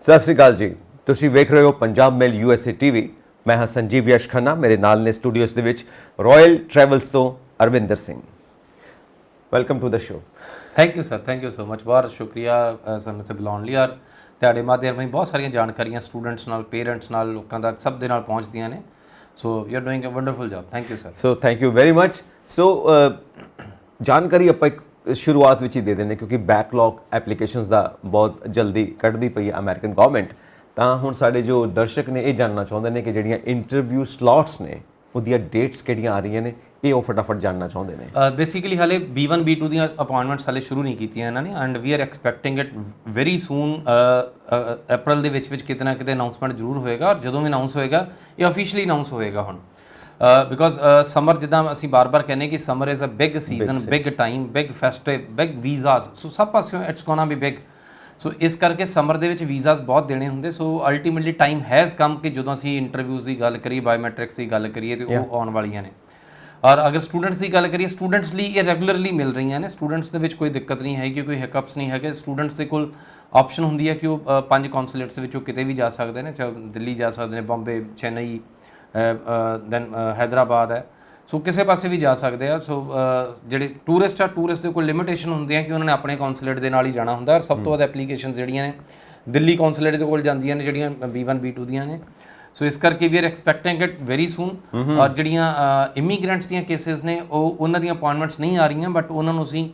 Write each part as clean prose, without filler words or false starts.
ਸਤਿ ਸ਼੍ਰੀ ਅਕਾਲ ਜੀ। ਤੁਸੀਂ ਵੇਖ ਰਹੇ ਹੋ ਪੰਜਾਬ ਮੇਲ USA TV। ਮੈਂ ਹਾਂ ਸੰਜੀਵ ਯਸ਼ ਖੰਨਾ। ਮੇਰੇ ਨਾਲ ਨੇ ਸਟੂਡੀਓਜ਼ ਦੇ ਵਿੱਚ ਰਾਇਲ ਟਰੈਵਲਸ ਤੋਂ Arvinder Singh. Welcome to the show. Thank you sir, thank you so much. ਬਹੁਤ ਸ਼ੁਕਰੀਆ ਸਾਨੂੰ ਇੱਥੇ ਬੁਲਾਉਣ ਲਈ। ਔਰ ਤੁਹਾਡੇ ਮਾਧਿਅਮ ਰਾਹੀਂ ਬਹੁਤ ਸਾਰੀਆਂ ਜਾਣਕਾਰੀਆਂ ਸਟੂਡੈਂਟਸ ਨਾਲ, ਪੇਰੈਂਟਸ ਨਾਲ, ਲੋਕਾਂ ਤੱਕ ਸਭ ਦੇ ਨਾਲ ਪਹੁੰਚਦੀਆਂ ਨੇ। So you are doing a wonderful job. Thank you sir. So thank you very much. So ਜਾਣਕਾਰੀ ਆਪਾਂ ਇੱਕ ਸ਼ੁਰੂਆਤ ਵਿੱਚ ਹੀ ਦੇ ਦਿੰਦੇ ਕਿਉਂਕਿ ਬੈਕਲੌਗ ਐਪਲੀਕੇਸ਼ਨਸ ਦਾ ਬਹੁਤ ਜਲਦੀ ਕੱਢਦੀ ਪਈ ਹੈ ਅਮਰੀਕਨ ਗਵਰਨਮੈਂਟ। ਤਾਂ ਹੁਣ ਸਾਡੇ ਜੋ ਦਰਸ਼ਕ ਨੇ ਇਹ ਜਾਣਨਾ ਚਾਹੁੰਦੇ ਨੇ ਕਿ ਜਿਹੜੀਆਂ ਇੰਟਰਵਿਊ ਸਲੋਟਸ ਨੇ ਉਹਦੀਆਂ ਡੇਟਸ ਕਿਹੜੀਆਂ ਆ ਰਹੀਆਂ ਨੇ, ਇਹ ਉਹ ਫਟਾਫਟ ਜਾਣਨਾ ਚਾਹੁੰਦੇ ਨੇ। ਬੇਸਿਕਲੀ ਹਾਲੇ B1 B2 ਦੀਆਂ ਅਪਾਇੰਟਮੈਂਟਸ ਹਾਲੇ ਸ਼ੁਰੂ ਨਹੀਂ ਕੀਤੀਆਂ ਇਹਨਾਂ ਨੇ, and we are expecting it very soon. April ਦੇ ਵਿੱਚ ਕਿਤੇ ਨਾ ਕਿਤੇ ਅਨਾਉਂਸਮੈਂਟ ਜ਼ਰੂਰ ਹੋਏਗਾ, ਔਰ ਜਦੋਂ ਵੀ ਅਨਾਉਂਸ ਹੋਏਗਾ ਇਹ ਅਫੀਸ਼ੀਅਲੀ ਅਨਾਉਂਸ ਹੋਏਗਾ ਹੁਣ। ਬਿਕੋਜ਼ ਸਮਰ, ਜਿੱਦਾਂ ਅਸੀਂ ਬਾਰ-ਬਾਰ ਕਹਿੰਦੇ ਕਿ summer is a big season, big time, big festive, big visas. So ਸਭ ਪਾਸਿਓਂ it's gonna be big. So ਇਸ ਕਰਕੇ ਸਮਰ ਦੇ ਵਿੱਚ ਵੀਜ਼ਾਸ ਬਹੁਤ ਦੇਣੇ ਹੁੰਦੇ। So ultimately time has come ਕਿ ਜਦੋਂ ਅਸੀਂ ਇੰਟਰਵਿਊਜ਼ ਦੀ ਗੱਲ ਕਰੀਏ, ਬਾਇਓਮੈਟ੍ਰਿਕਸ ਦੀ ਗੱਲ ਕਰੀਏ, ਤੇ ਉਹ ਆਉਣ ਵਾਲੀਆਂ ਨੇ। ਔਰ ਅਗਰ ਸਟੂਡੈਂਟਸ ਦੀ ਗੱਲ ਕਰੀਏ, ਸਟੂਡੈਂਟਸ ਲਈ ਇਹ ਰੈਗੂਲਰਲੀ ਮਿਲ ਰਹੀਆਂ ਨੇ। ਸਟੂਡੈਂਟਸ ਦੇ ਵਿੱਚ ਕੋਈ ਦਿੱਕਤ ਨਹੀਂ ਹੈਗੀ, ਕੋਈ ਹਿਕਅਪਸ ਨਹੀਂ ਹੈਗੇ। ਸਟੂਡੈਂਟਸ ਦੇ ਕੋਲ ਆਪਸ਼ਨ ਹੁੰਦੀ ਹੈ ਕਿ ਉਹ 5 ਕੌਂਸੂਲੇਟਸ ਵਿੱਚੋਂ ਕਿਤੇ ਵੀ ਜਾ ਸਕਦੇ ਨੇ, ਚਾਹੇ ਦਿੱਲੀ ਜਾ ਸਕਦੇ ਨੇ, ਬੰਬੇ, ਚੇਨਈ, ਦੈਨ ਹੈਦਰਾਬਾਦ ਹੈ। ਸੋ ਕਿਸੇ ਪਾਸੇ ਵੀ ਜਾ ਸਕਦੇ ਆ। ਸੋ ਜਿਹੜੇ ਟੂਰਿਸਟ ਆ, ਟੂਰਿਸਟ ਦੇ ਕੋਲ ਲਿਮਿਟੇਸ਼ਨ ਹੁੰਦੀਆਂ ਕਿ ਉਹਨਾਂ ਨੇ ਆਪਣੇ ਕੌਂਸੂਲੇਟ ਦੇ ਨਾਲ ਹੀ ਜਾਣਾ ਹੁੰਦਾ। ਔਰ ਸਭ ਤੋਂ ਵੱਧ ਐਪਲੀਕੇਸ਼ਨ ਜਿਹੜੀਆਂ ਨੇ ਦਿੱਲੀ ਕੌਂਸੂਲੇਟ ਦੇ ਕੋਲ ਜਾਂਦੀਆਂ ਨੇ, ਜਿਹੜੀਆਂ B1 B2 ਦੀਆਂ ਨੇ। ਸੋ ਇਸ ਕਰਕੇ we are expecting it very soon. ਔਰ ਜਿਹੜੀਆਂ ਇਮੀਗ੍ਰੈਂਟਸ ਦੀਆਂ ਕੇਸਿਸ ਨੇ ਉਹਨਾਂ ਦੀਆਂ ਅਪਾਇੰਟਮੈਂਟਸ ਨਹੀਂ ਆ ਰਹੀਆਂ, ਬਟ ਉਹਨਾਂ ਨੂੰ ਅਸੀਂ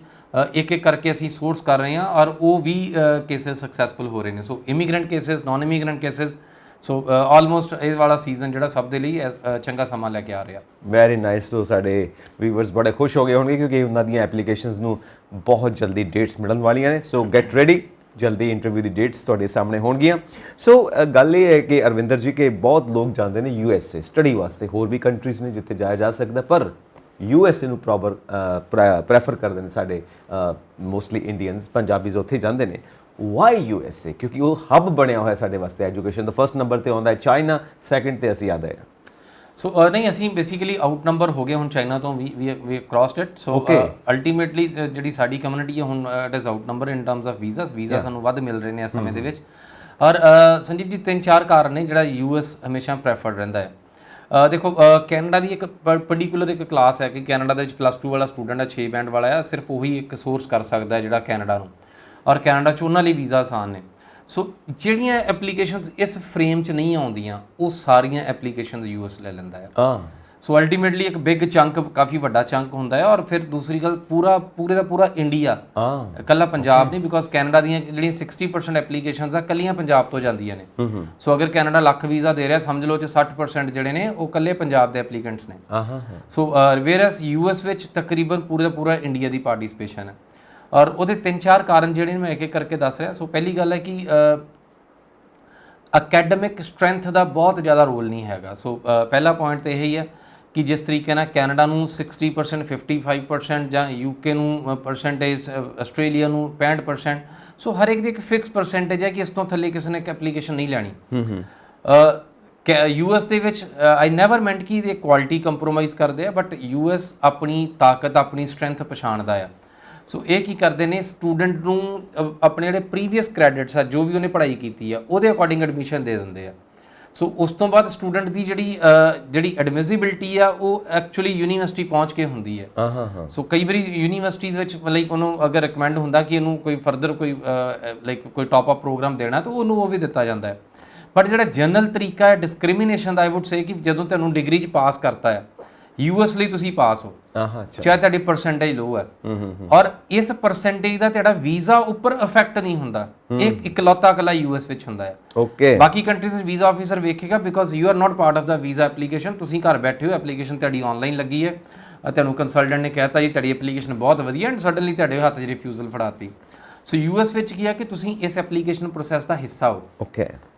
ਇੱਕ ਇੱਕ ਕਰਕੇ ਅਸੀਂ ਸੋਰਸ ਕਰ ਰਹੇ ਹਾਂ, ਔਰ ਉਹ ਵੀ ਕੇਸਿਸ ਸਕਸੈਸਫੁਲ ਹੋ ਰਹੇ ਨੇ। So immigrant cases, non immigrant cases. So almost ਇਹ ਵਾਲਾ ਸੀਜ਼ਨ ਜਿਹੜਾ ਸਭ ਦੇ ਲਈ ਚੰਗਾ ਸਮਾਂ ਲੈ ਕੇ ਆ ਰਿਹਾ। Very nice. ਸੋ ਸਾਡੇ ਵੀਵਰਸ ਬੜੇ ਖੁਸ਼ ਹੋ ਗਏ ਹੋਣਗੇ ਕਿਉਂਕਿ ਉਹਨਾਂ ਦੀਆਂ ਐਪਲੀਕੇਸ਼ਨਸ ਨੂੰ ਬਹੁਤ ਜਲਦੀ ਡੇਟਸ ਮਿਲਣ ਵਾਲੀਆਂ ਨੇ। ਸੋ ਗੈਟ ਰੈਡੀ, ਜਲਦੀ ਇੰਟਰਵਿਊ ਦੀ ਡੇਟਸ ਤੁਹਾਡੇ ਸਾਹਮਣੇ ਹੋਣਗੀਆਂ। ਸੋ ਗੱਲ ਇਹ ਹੈ ਕਿ ਅਰਵਿੰਦਰ ਜੀ ਕਿ ਬਹੁਤ ਲੋਕ ਜਾਂਦੇ ਨੇ USA ਸਟੱਡੀ ਵਾਸਤੇ। ਹੋਰ ਵੀ ਕੰਟਰੀਜ਼ ਨੇ ਜਿੱਥੇ ਜਾਇਆ ਜਾ ਸਕਦਾ, ਪਰ USA ਨੂੰ ਪ੍ਰੈਫਰ ਕਰਦੇ ਨੇ ਸਾਡੇ ਮੋਸਟਲੀ ਇੰਡੀਅਨਸ, ਪੰਜਾਬੀਜ਼ ਉੱਥੇ ਜਾਂਦੇ ਨੇ। Why USA? ਕਿਉਂਕਿ ਉਹ ਹੱਬ ਬਣਿਆ ਹੋਇਆ ਸਾਡੇ ਵਾਸਤੇ ਐਜੂਕੇਸ਼ਨ ਦਾ। ਫਸਟ ਨੰਬਰ ਤੇ ਆਉਂਦਾ ਹੈ ਚਾਈਨਾ, ਸੈਕਿੰਡ ਤੇ ਅਸੀਂ ਆਉਂਦੇ ਹਾਂ। ਸੋ ਨਹੀਂ, ਅਸੀਂ ਬੇਸਿਕਲੀ ਆਊਟ ਨੰਬਰ ਹੋ ਗਏ ਹੁਣ ਚਾਈਨਾ ਤੋਂ। ਵੀ ਕ੍ਰਾਸਡ ਇਟ। ਸੋ ਅਲਟੀਮੇਟਲੀ ਜਿਹੜੀ ਸਾਡੀ ਕਮਿਊਨਿਟੀ ਹੈ ਹੁਣ it is out number in terms of visas. Visa ਸਾਨੂੰ ਵੱਧ ਮਿਲ ਰਹੇ ਨੇ ਇਸ ਸਮੇਂ ਦੇ ਵਿੱਚ। ਔਰ ਸੰਜੀਵ ਜੀ 3-4 ਕਾਰਨ ਨੇ ਜਿਹੜਾ US ਹਮੇਸ਼ਾ ਪ੍ਰੈਫਰਡ ਰਹਿੰਦਾ ਹੈ। ਦੇਖੋ, ਕੈਨੇਡਾ ਦੀ ਇੱਕ ਪਰਟੀਕੂਲਰ ਇੱਕ ਕਲਾਸ ਹੈ ਕਿ ਕੈਨੇਡਾ ਦੇ ਵਿੱਚ +2 ਵਾਲਾ ਸਟੂਡੈਂਟ ਹੈ, 6 ਬੈਂਡ ਵਾਲਾ ਆ, ਸਿਰਫ ਉਹੀ ਇੱਕ ਸੋਰਸ ਕਰ ਸਕਦਾ ਹੈ ਜਿਹੜਾ ਕੈਨੇਡਾ ਨੂੰ। ਔਰ ਕੈਨੇਡਾ 'ਚ ਉਹਨਾਂ ਲਈ ਵੀਜ਼ਾ ਆਸਾਨ ਨੇ। ਸੋ ਜਿਹੜੀਆਂ ਐਪਲੀਕੇਸ਼ਨਸ ਇਸ ਫਰੇਮ 'ਚ ਨਹੀਂ ਆਉਂਦੀਆਂ, ਉਹ ਸਾਰੀਆਂ ਐਪਲੀਕੇਸ਼ਨਸ US ਲੈ ਲੈਂਦਾ ਹੈ। ਸੋ ਅਲਟੀਮੇਟਲੀ ਇੱਕ ਬਿਗ ਚੰਕ, ਕਾਫੀ ਵੱਡਾ ਚੰਕ ਹੁੰਦਾ ਹੈ। ਔਰ ਫਿਰ ਦੂਸਰੀ ਗੱਲ, ਪੂਰੇ ਦਾ ਪੂਰਾ ਇੰਡੀਆ, ਇਕੱਲਾ ਪੰਜਾਬ ਨਹੀਂ। ਬਿਕੋਜ਼ ਕੈਨੇਡਾ ਦੀਆਂ ਜਿਹੜੀਆਂ 60% ਐਪਲੀਕੇਸ਼ਨਸ ਆ ਇਕੱਲੀਆਂ ਪੰਜਾਬ ਤੋਂ ਜਾਂਦੀਆਂ ਨੇ। ਸੋ ਅਗਰ ਕੈਨੇਡਾ ਲੱਖ ਵੀਜ਼ਾ ਦੇ ਰਿਹਾ, ਸਮਝ ਲਓ ਕਿ 60% ਜਿਹੜੇ ਨੇ ਉਹ ਇਕੱਲੇ ਪੰਜਾਬ ਦੇ ਐਪਲੀਕੈਂਟਸ ਨੇ। ਸੋ ਵੇਅਰਐਸ US ਵਿੱਚ ਤਕਰੀਬਨ ਪੂਰੇ ਦਾ ਪੂਰਾ ਇੰਡੀਆ ਦੀ ਪਾਰਟਿਸਪੇਸ਼ਨ ਹੈ। ਔਰ ਉਹਦੇ 3-4 ਕਾਰਨ ਜਿਹੜੇ ਮੈਂ ਇੱਕ ਇੱਕ ਕਰਕੇ ਦੱਸ ਰਿਹਾ। ਸੋ ਪਹਿਲੀ ਗੱਲ ਹੈ ਕਿ ਅਕੈਡਮਿਕ ਸਟਰੈਂਥ ਦਾ ਬਹੁਤ ਜ਼ਿਆਦਾ ਰੋਲ ਨਹੀਂ ਹੈਗਾ। ਸੋ ਪਹਿਲਾ ਪੁਆਇੰਟ ਤਾਂ ਇਹ ਹੀ ਹੈ ਕਿ ਜਿਸ ਤਰੀਕੇ ਨਾਲ ਕੈਨੇਡਾ ਨੂੰ 60%, 55%, ਜਾਂ UK ਨੂੰ ਪਰਸੈਂਟੇਜ, ਆਸਟ੍ਰੇਲੀਆ ਨੂੰ 65%। ਸੋ ਹਰ ਇੱਕ ਦੀ ਇੱਕ ਫਿਕਸ ਪਰਸੈਂਟੇਜ ਹੈ ਕਿ ਇਸ ਤੋਂ ਥੱਲੇ ਕਿਸੇ ਨੇ ਐਪਲੀਕੇਸ਼ਨ ਨਹੀਂ ਲੈਣੀ। US ਦੇ ਵਿੱਚ ਆਈ ਨੈਵਰ ਮੈਂਟ ਕਿ ਇਹ ਕੁਆਲਿਟੀ ਕੰਪਰੋਮਾਈਜ਼ ਕਰਦੇ ਆ, ਬਟ US ਆਪਣੀ ਤਾਕਤ, ਆਪਣੀ ਸਟਰੈਂਥ ਪਛਾਣਦਾ ਆ। ਸੋ ਇਹ ਕੀ ਕਰਦੇ ਨੇ, ਸਟੂਡੈਂਟ ਨੂੰ ਆਪਣੇ ਜਿਹੜੇ ਪ੍ਰੀਵੀਅਸ ਕ੍ਰੈਡਿਟਸ ਆ, ਜੋ ਵੀ ਉਹਨੇ ਪੜ੍ਹਾਈ ਕੀਤੀ ਆ, ਉਹਦੇ ਅਕੋਰਡਿੰਗ ਐਡਮਿਸ਼ਨ ਦੇ ਦਿੰਦੇ ਆ। ਸੋ ਉਸ ਤੋਂ ਬਾਅਦ ਸਟੂਡੈਂਟ ਦੀ ਜਿਹੜੀ ਐਡਮਿਸਿਬਿਲਿਟੀ ਆ ਉਹ ਐਕਚੁਅਲੀ ਯੂਨੀਵਰਸਿਟੀ ਪਹੁੰਚ ਕੇ ਹੁੰਦੀ ਹੈ। ਸੋ ਕਈ ਵਾਰੀ ਯੂਨੀਵਰਸਿਟੀਜ਼ ਵਿੱਚ ਲਾਈਕ ਉਹਨੂੰ ਅਗਰ ਰਿਕਮੈਂਡ ਹੁੰਦਾ ਕਿ ਇਹਨੂੰ ਕੋਈ ਫਰਦਰ ਕੋਈ ਟਾਪ ਅਪ ਪ੍ਰੋਗਰਾਮ ਦੇਣਾ, ਤਾਂ ਉਹਨੂੰ ਉਹ ਵੀ ਦਿੱਤਾ ਜਾਂਦਾ ਹੈ। ਬਟ ਜਿਹੜਾ ਜਨਰਲ ਤਰੀਕਾ ਹੈ ਡਿਸਕ੍ਰਿਮੀਨੇਸ਼ਨ ਦਾ, ਆਈ ਵੁੱਡ ਸੇ ਕਿ ਜਦੋਂ ਤੁਹਾਨੂੰ ਡਿਗਰੀ 'ਚ ਪਾਸ ਕਰਤਾ ਹੈ US ਲਈ, ਤੁਸੀਂ ਪਾਸ ਹੋ, ਚਾਹੇ ਤੁਹਾਡੀ ਪਰਸੈਂਟੇਜ ਲੋ ਹੈ। ਔਰ ਇਸ ਪਰਸੈਂਟੇਜ ਦਾ ਤੁਹਾਡਾ ਵੀਜ਼ਾ ਉੱਪਰ ਇਫੈਕਟ ਨਹੀਂ ਹੁੰਦਾ। ਇਹ ਇਕਲੌਤਾ ਇਕੱਲਾ US ਵਿੱਚ ਹੁੰਦਾ ਹੈ। ਬਾਕੀ ਕੰਟਰੀਜ਼ ਵਿੱਚ ਵੀਜ਼ਾ ਆਫਿਸਰ ਵੇਖੇਗਾ, because you are not part of the visa application. ਤੁਸੀਂ ਘਰ ਬੈਠੇ ਹੋ, ਐਪਲੀਕੇਸ਼ਨ ਤੁਹਾਡੀ ਆਨਲਾਈਨ ਲੱਗੀ ਹੈ, ਤੁਹਾਨੂੰ ਕੰਸਲਟੈਂਟ ਨੇ ਕਹਿਤਾ ਜੀ ਤੁਹਾਡੀ ਐਪਲੀਕੇਸ਼ਨ ਬਹੁਤ ਵਧੀਆ, ਐਂਡ ਸਡਨਲੀ ਤੁਹਾਡੇ ਹੱਥ 'ਚ ਰਿਫਿਊਜ਼ਲ ਫੜਾਤੀ। ਸੋ US ਵਿੱਚ ਕੀ ਹੈ ਕਿ ਤੁਸੀਂ ਇਸ ਐਪਲੀਕੇਸ਼ਨ ਪ੍ਰੋਸੈਸ ਦਾ ਹਿੱਸਾ ਹੋ।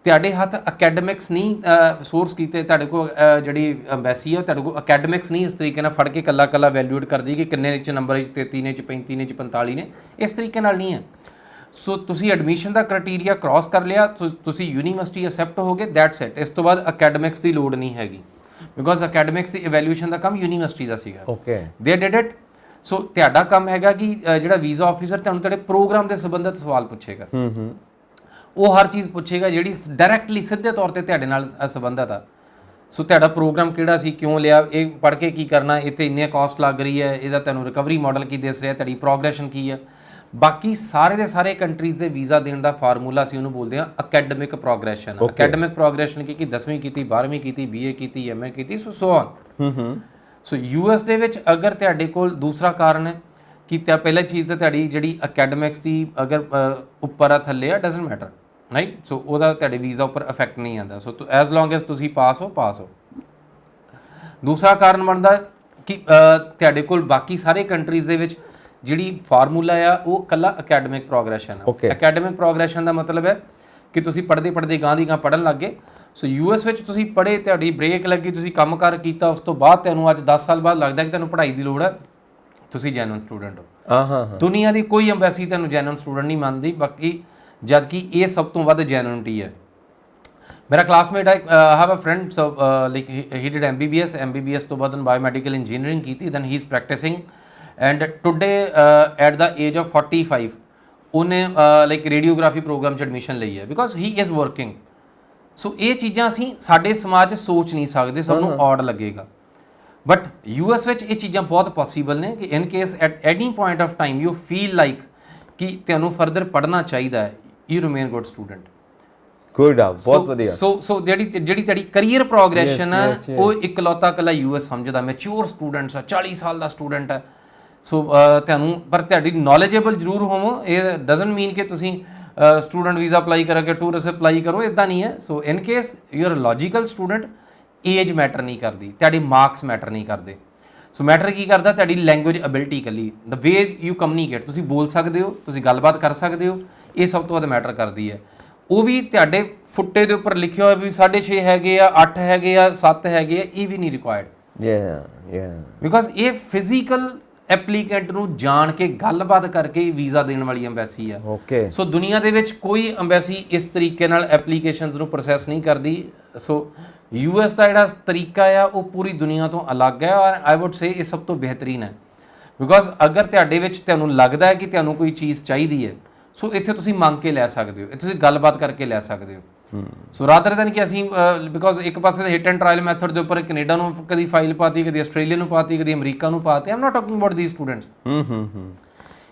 ਤੁਹਾਡੇ ਹੱਥ ਅਕੈਡਮਿਕਸ ਨਹੀਂ ਸੋਰਸ ਕੀਤੇ, ਤੁਹਾਡੇ ਕੋਲ ਜਿਹੜੀ ਐਮਬੈਸੀ ਹੈ ਤੁਹਾਡੇ ਕੋਲ ਅਕੈਡਮਿਕਸ ਨਹੀਂ ਇਸ ਤਰੀਕੇ ਨਾਲ ਫੜ ਕੇ ਕੱਲਾ ਵੈਲਿਊਏਟ ਕਰਦੀ ਕਿ ਕਿੰਨੇ 'ਚ ਨੰਬਰ 'ਚ 33 ਨੇ, 35 ਨੇ, 45 ਨੇ। ਇਸ ਤਰੀਕੇ ਨਾਲ ਨਹੀਂ ਹੈ। ਸੋ ਤੁਸੀਂ ਐਡਮਿਸ਼ਨ ਦਾ ਕ੍ਰਾਈਟੇਰੀਆ ਕ੍ਰਾਸ ਕਰ ਲਿਆ, ਤੁਸੀਂ ਯੂਨੀਵਰਸਿਟੀ ਅਸੈਪਟ ਹੋ ਗਏ, ਦੈਟਸ ਇਟ। ਇਸ ਤੋਂ ਬਾਅਦ ਅਕੈਡਮਿਕਸ ਦੀ ਲੋੜ ਨਹੀਂ ਹੈਗੀ, ਬਿਕੋਜ਼ ਅਕੈਡਮਿਕਸ ਦੀ ਇਵੈਲੂਏਸ਼ਨ ਦਾ ਕੰਮ ਯੂਨੀਵਰਸਿਟੀ ਦਾ ਸੀਗਾ। ਦੇ ਡਿਡ ਇਟ। ਸੋ ਤੁਹਾਡਾ ਕੰਮ ਹੈਗਾ ਕਿ ਜਿਹੜਾ ਵੀਜ਼ਾ ਆਫਿਸਰ ਤੁਹਾਨੂੰ ਤੁਹਾਡੇ ਪ੍ਰੋਗਰਾਮ ਦੇ ਸੰਬੰਧਿਤ ਸਵਾਲ ਪੁੱਛੇਗਾ। ਉਹ ਹਰ ਚੀਜ਼ ਪੁੱਛੇਗਾ ਜਿਹੜੀ ਡਾਇਰੈਕਟਲੀ ਸਿੱਧੇ ਤੌਰ ਤੇ ਤੁਹਾਡੇ ਨਾਲ ਸੰਬੰਧਿਤ ਆ। ਸੋ ਤੁਹਾਡਾ ਪ੍ਰੋਗਰਾਮ ਕਿਹੜਾ ਸੀ, ਕਿਉਂ ਲਿਆ, ਇਹ ਪੜ੍ਹ ਕੇ ਕੀ ਕਰਨਾ, ਇਹ ਤੇ ਇੰਨੀ ਕਾਸਟ ਲੱਗ ਰਹੀ ਹੈ, ਇਹਦਾ ਤੁਹਾਨੂੰ ਰਿਕਵਰੀ ਮਾਡਲ ਕੀ ਦਿਸ ਰਿਹਾ, ਤੁਹਾਡੀ ਪ੍ਰੋਗਰੈਸ਼ਨ ਕੀ ਹੈ। ਬਾਕੀ ਸਾਰੇ ਦੇ ਸਾਰੇ ਕੰਟਰੀਜ਼ ਦੇ ਵੀਜ਼ਾ ਦੇਣ ਦਾ ਫਾਰਮੂਲਾ ਅਸੀਂ ਉਹਨੂੰ ਬੋਲਦੇ ਹਾਂ ਅਕੈਡਮਿਕ ਪ੍ਰੋਗਰੈਸ਼ਨ। ਅਕੈਡਮਿਕ ਪ੍ਰੋਗਰੈਸ਼ਨ ਕੀ 10ਵੀਂ ਕੀਤੀ, 12ਵੀਂ ਕੀਤੀ, BA ਕੀਤੀ, MA ਕੀਤੀ, ਸੋ ਔਨ। ਸੋ US ਦੇ ਵਿੱਚ ਅਗਰ ਤੁਹਾਡੇ ਕੋਲ ਦੂਸਰਾ ਕਾਰਨ ਹੈ ਕਿ ਪਹਿਲੀ ਚੀਜ਼ ਤਾਂ ਤੁਹਾਡੀ ਜਿਹੜੀ ਅਕੈਡਮਿਕਸ ਦੀ ਅਗਰ ਉੱਪਰ ਆ ਥੱਲੇ ਆ ਡਜ਼ਨਟ ਮੈਟਰ, ਰਾਈਟ। ਸੋ ਉਹਦਾ ਤੁਹਾਡੇ ਵੀਜ਼ਾ ਉੱਪਰ ਇਫੈਕਟ ਨਹੀਂ ਆਉਂਦਾ। ਸੋ ਐਜ਼ ਲੌਂਗ ਐਜ਼ ਤੁਸੀਂ ਪਾਸ ਹੋ। ਦੂਸਰਾ ਕਾਰਨ ਬਣਦਾ ਕਿ ਤੁਹਾਡੇ ਕੋਲ ਬਾਕੀ ਸਾਰੇ ਕੰਟਰੀਜ਼ ਦੇ ਵਿੱਚ ਜਿਹੜੀ ਫਾਰਮੂਲਾ ਆ ਉਹ ਕੱਲਾ ਅਕੈਡਮਿਕ ਪ੍ਰੋਗਰੈਸ਼ਨ ਆ। ਅਕੈਡਮਿਕ ਪ੍ਰੋਗਰੈਸ਼ਨ ਦਾ ਮਤਲਬ ਹੈ ਕਿ ਤੁਸੀਂ ਪੜ੍ਹਦੇ ਗਾਂ ਦੀ ਗਾਂ ਪੜ੍ਹਨ ਲੱਗ ਗਏ। ਸੋ US ਵਿੱਚ ਤੁਸੀਂ ਪੜ੍ਹੇ, ਤੁਹਾਡੀ ਬ੍ਰੇਕ ਲੱਗੀ, ਤੁਸੀਂ ਕੰਮਕਾਰ ਕੀਤਾ, ਉਸ ਤੋਂ ਬਾਅਦ ਤੁਹਾਨੂੰ ਅੱਜ 10 ਸਾਲ ਬਾਅਦ ਲੱਗਦਾ ਕਿ ਤੁਹਾਨੂੰ ਪੜ੍ਹਾਈ ਦੀ ਲੋੜ ਹੈ, ਤੁਸੀਂ ਜੈਨੂਇਨ ਸਟੂਡੈਂਟ ਹੋ। ਦੁਨੀਆ ਦੀ ਕੋਈ ਐਮਬੈਸੀ ਤੁਹਾਨੂੰ ਜੈਨੂਇਨ ਸਟੂਡੈਂਟ ਨਹੀਂ ਮੰਨਦੀ, ਬਾਕੀ ਜਦ ਕਿ ਇਹ ਸਭ ਤੋਂ ਵੱਧ ਜੈਨੂਇਨਟੀ ਹੈ। ਮੇਰਾ ਕਲਾਸਮੇਟ ਹੈ, have a friend, so like he did MBBS ਤੋਂ ਬਾਅਦ ਬਾਇਓਮੈਡੀਕਲ ਇੰਜੀਨੀਅਰਿੰਗ ਕੀਤੀ, then he is practising and today at the age of 45 ਉਹਨੇ ਲਾਈਕ ਰੇਡੀਓਗ੍ਰਾਫੀ ਪ੍ਰੋਗਰਾਮ 'ਚ ਐਡਮਿਸ਼ਨ ਲਈ ਹੈ because he is working. So ਇਹ ਚੀਜ਼ਾਂ ਅਸੀਂ ਸਾਡੇ ਸਮਾਜ 'ਚ ਸੋਚ ਨਹੀਂ ਸਕਦੇ, ਸਭ ਨੂੰ ਔਡ ਲੱਗੇਗਾ। ਬਟ US ਵਿੱਚ ਇਹ ਚੀਜ਼ਾਂ ਬਹੁਤ ਪੋਸੀਬਲ ਨੇ ਕਿ in case at any point of time you feel like ਕਿ ਤੁਹਾਨੂੰ ਫਰਦਰ ਪੜ੍ਹਨਾ ਚਾਹੀਦਾ ਹੈ, you remain good student. Good ਆ, ਬਹੁਤ ਵਧੀਆ। ਸੋ ਜਿਹੜੀ ਤੁਹਾਡੀ ਕਰੀਅਰ ਪ੍ਰੋਗਰੈਸ਼ਨ ਹੈ ਉਹ ਇਕਲੌਤਾ ਕੱਲਾ US ਸਮਝਦਾ। ਮੈਚੁਰ ਸਟੂਡੈਂਟਸ ਆ, 40 ਸਾਲ ਦਾ ਸਟੂਡੈਂਟ ਹੈ। ਸੋ ਤੁਹਾਨੂੰ ਪਰ ਤੁਹਾਡੀ ਨੌਲੇਜੇਬਲ ਜ਼ਰੂਰ ਹੋਵੋ, ਇਹ ਡਜ਼ਨਟ ਮੀਨ ਕਿ ਤੁਸੀਂ ਸਟੂਡੈਂਟ ਵੀਜ਼ਾ ਅਪਲਾਈ ਕਰਕੇ ਟੂਰਿਸਟ ਅਪਲਾਈ ਕਰੋ, ਇੱਦਾਂ ਨਹੀਂ ਹੈ। So in case you are logical student, age matter ਨਹੀਂ ਕਰਦੀ, ਤੁਹਾਡੇ ਮਾਰਕਸ ਮੈਟਰ ਨਹੀਂ ਕਰਦੇ। ਸੋ ਮੈਟਰ ਕੀ ਕਰਦਾ, ਤੁਹਾਡੀ ਲੈਂਗੁਏਜ ਅਬਿਲਿਟੀ ਇਕੱਲੀ, ਦ ਵੇ ਯੂ ਕਮਿਊਨੀਕੇਟ, ਤੁਸੀਂ ਬੋਲ ਸਕਦੇ ਹੋ, ਤੁਸੀਂ ਗੱਲਬਾਤ ਕਰ ਸਕਦੇ ਹੋ, ਇਹ ਸਭ ਤੋਂ ਵੱਧ ਮੈਟਰ ਕਰਦੀ ਹੈ। ਉਹ ਵੀ ਤੁਹਾਡੇ ਫੁੱਟੇ ਦੇ ਉੱਪਰ ਲਿਖਿਆ ਹੋਇਆ ਵੀ 6.5 ਹੈਗੇ ਆ, 8 ਹੈਗੇ ਆ, 7 ਹੈਗੇ ਆ, ਇਹ ਵੀ ਨਹੀਂ ਰਿਕੁਆਇਰਡ। ਬਿਕੋਜ਼ ਇਹ ਫਿਜ਼ੀਕਲ ਐਪਲੀਕੈਂਟ ਨੂੰ ਜਾਣ ਕੇ ਗੱਲਬਾਤ ਕਰਕੇ ਵੀਜ਼ਾ ਦੇਣ ਵਾਲੀ ਐਮਬੈਸੀ ਆ। ਸੋ ਦੁਨੀਆ ਦੇ ਵਿੱਚ ਕੋਈ ਐਮਬੈਸੀ ਇਸ ਤਰੀਕੇ ਨਾਲ ਐਪਲੀਕੇਸ਼ਨਸ ਨੂੰ ਪ੍ਰੋਸੈਸ ਨਹੀਂ ਕਰਦੀ। ਸੋ US ਦਾ ਜਿਹੜਾ ਤਰੀਕਾ ਆ ਉਹ ਪੂਰੀ ਦੁਨੀਆ ਤੋਂ ਅਲੱਗ ਹੈ ਔਰ ਆਈ ਵੁੱਡ ਸੇ ਇਹ ਸਭ ਤੋਂ ਬਿਹਤਰੀਨ ਹੈ। ਬਿਕੋਜ਼ ਅਗਰ ਤੁਹਾਡੇ ਵਿੱਚ ਤੁਹਾਨੂੰ ਲੱਗਦਾ ਹੈ ਕਿ ਤੁਹਾਨੂੰ ਕੋਈ ਚੀਜ਼ ਚਾਹੀਦੀ ਹੈ, ਸੋ ਇੱਥੇ ਤੁਸੀਂ ਮੰਗ ਕੇ ਲੈ ਸਕਦੇ ਹੋ, ਇੱਥੇ ਤੁਸੀਂ ਗੱਲਬਾਤ ਕਰਕੇ ਲੈ ਸਕਦੇ ਹੋ। ਸੋ ਰਾਦਰ ਦੈਨ ਕਿ ਅਸੀਂ ਬਿਕੋਜ਼ ਇੱਕ ਪਾਸੇ ਹਿੱਟ ਐਂਡ ਟ੍ਰਾਇਲ ਮੈਥਡ ਦੇ ਉੱਪਰ ਕੈਨੇਡਾ ਨੂੰ ਕਦੀ ਫਾਈਲ ਪਾਤੀ, ਕਦੀ ਆਸਟ੍ਰੇਲੀਆ ਨੂੰ ਪਾਤੀ, ਕਦੀ ਅਮਰੀਕਾ ਨੂੰ ਪਾਤੀ। I'm not talking about these students.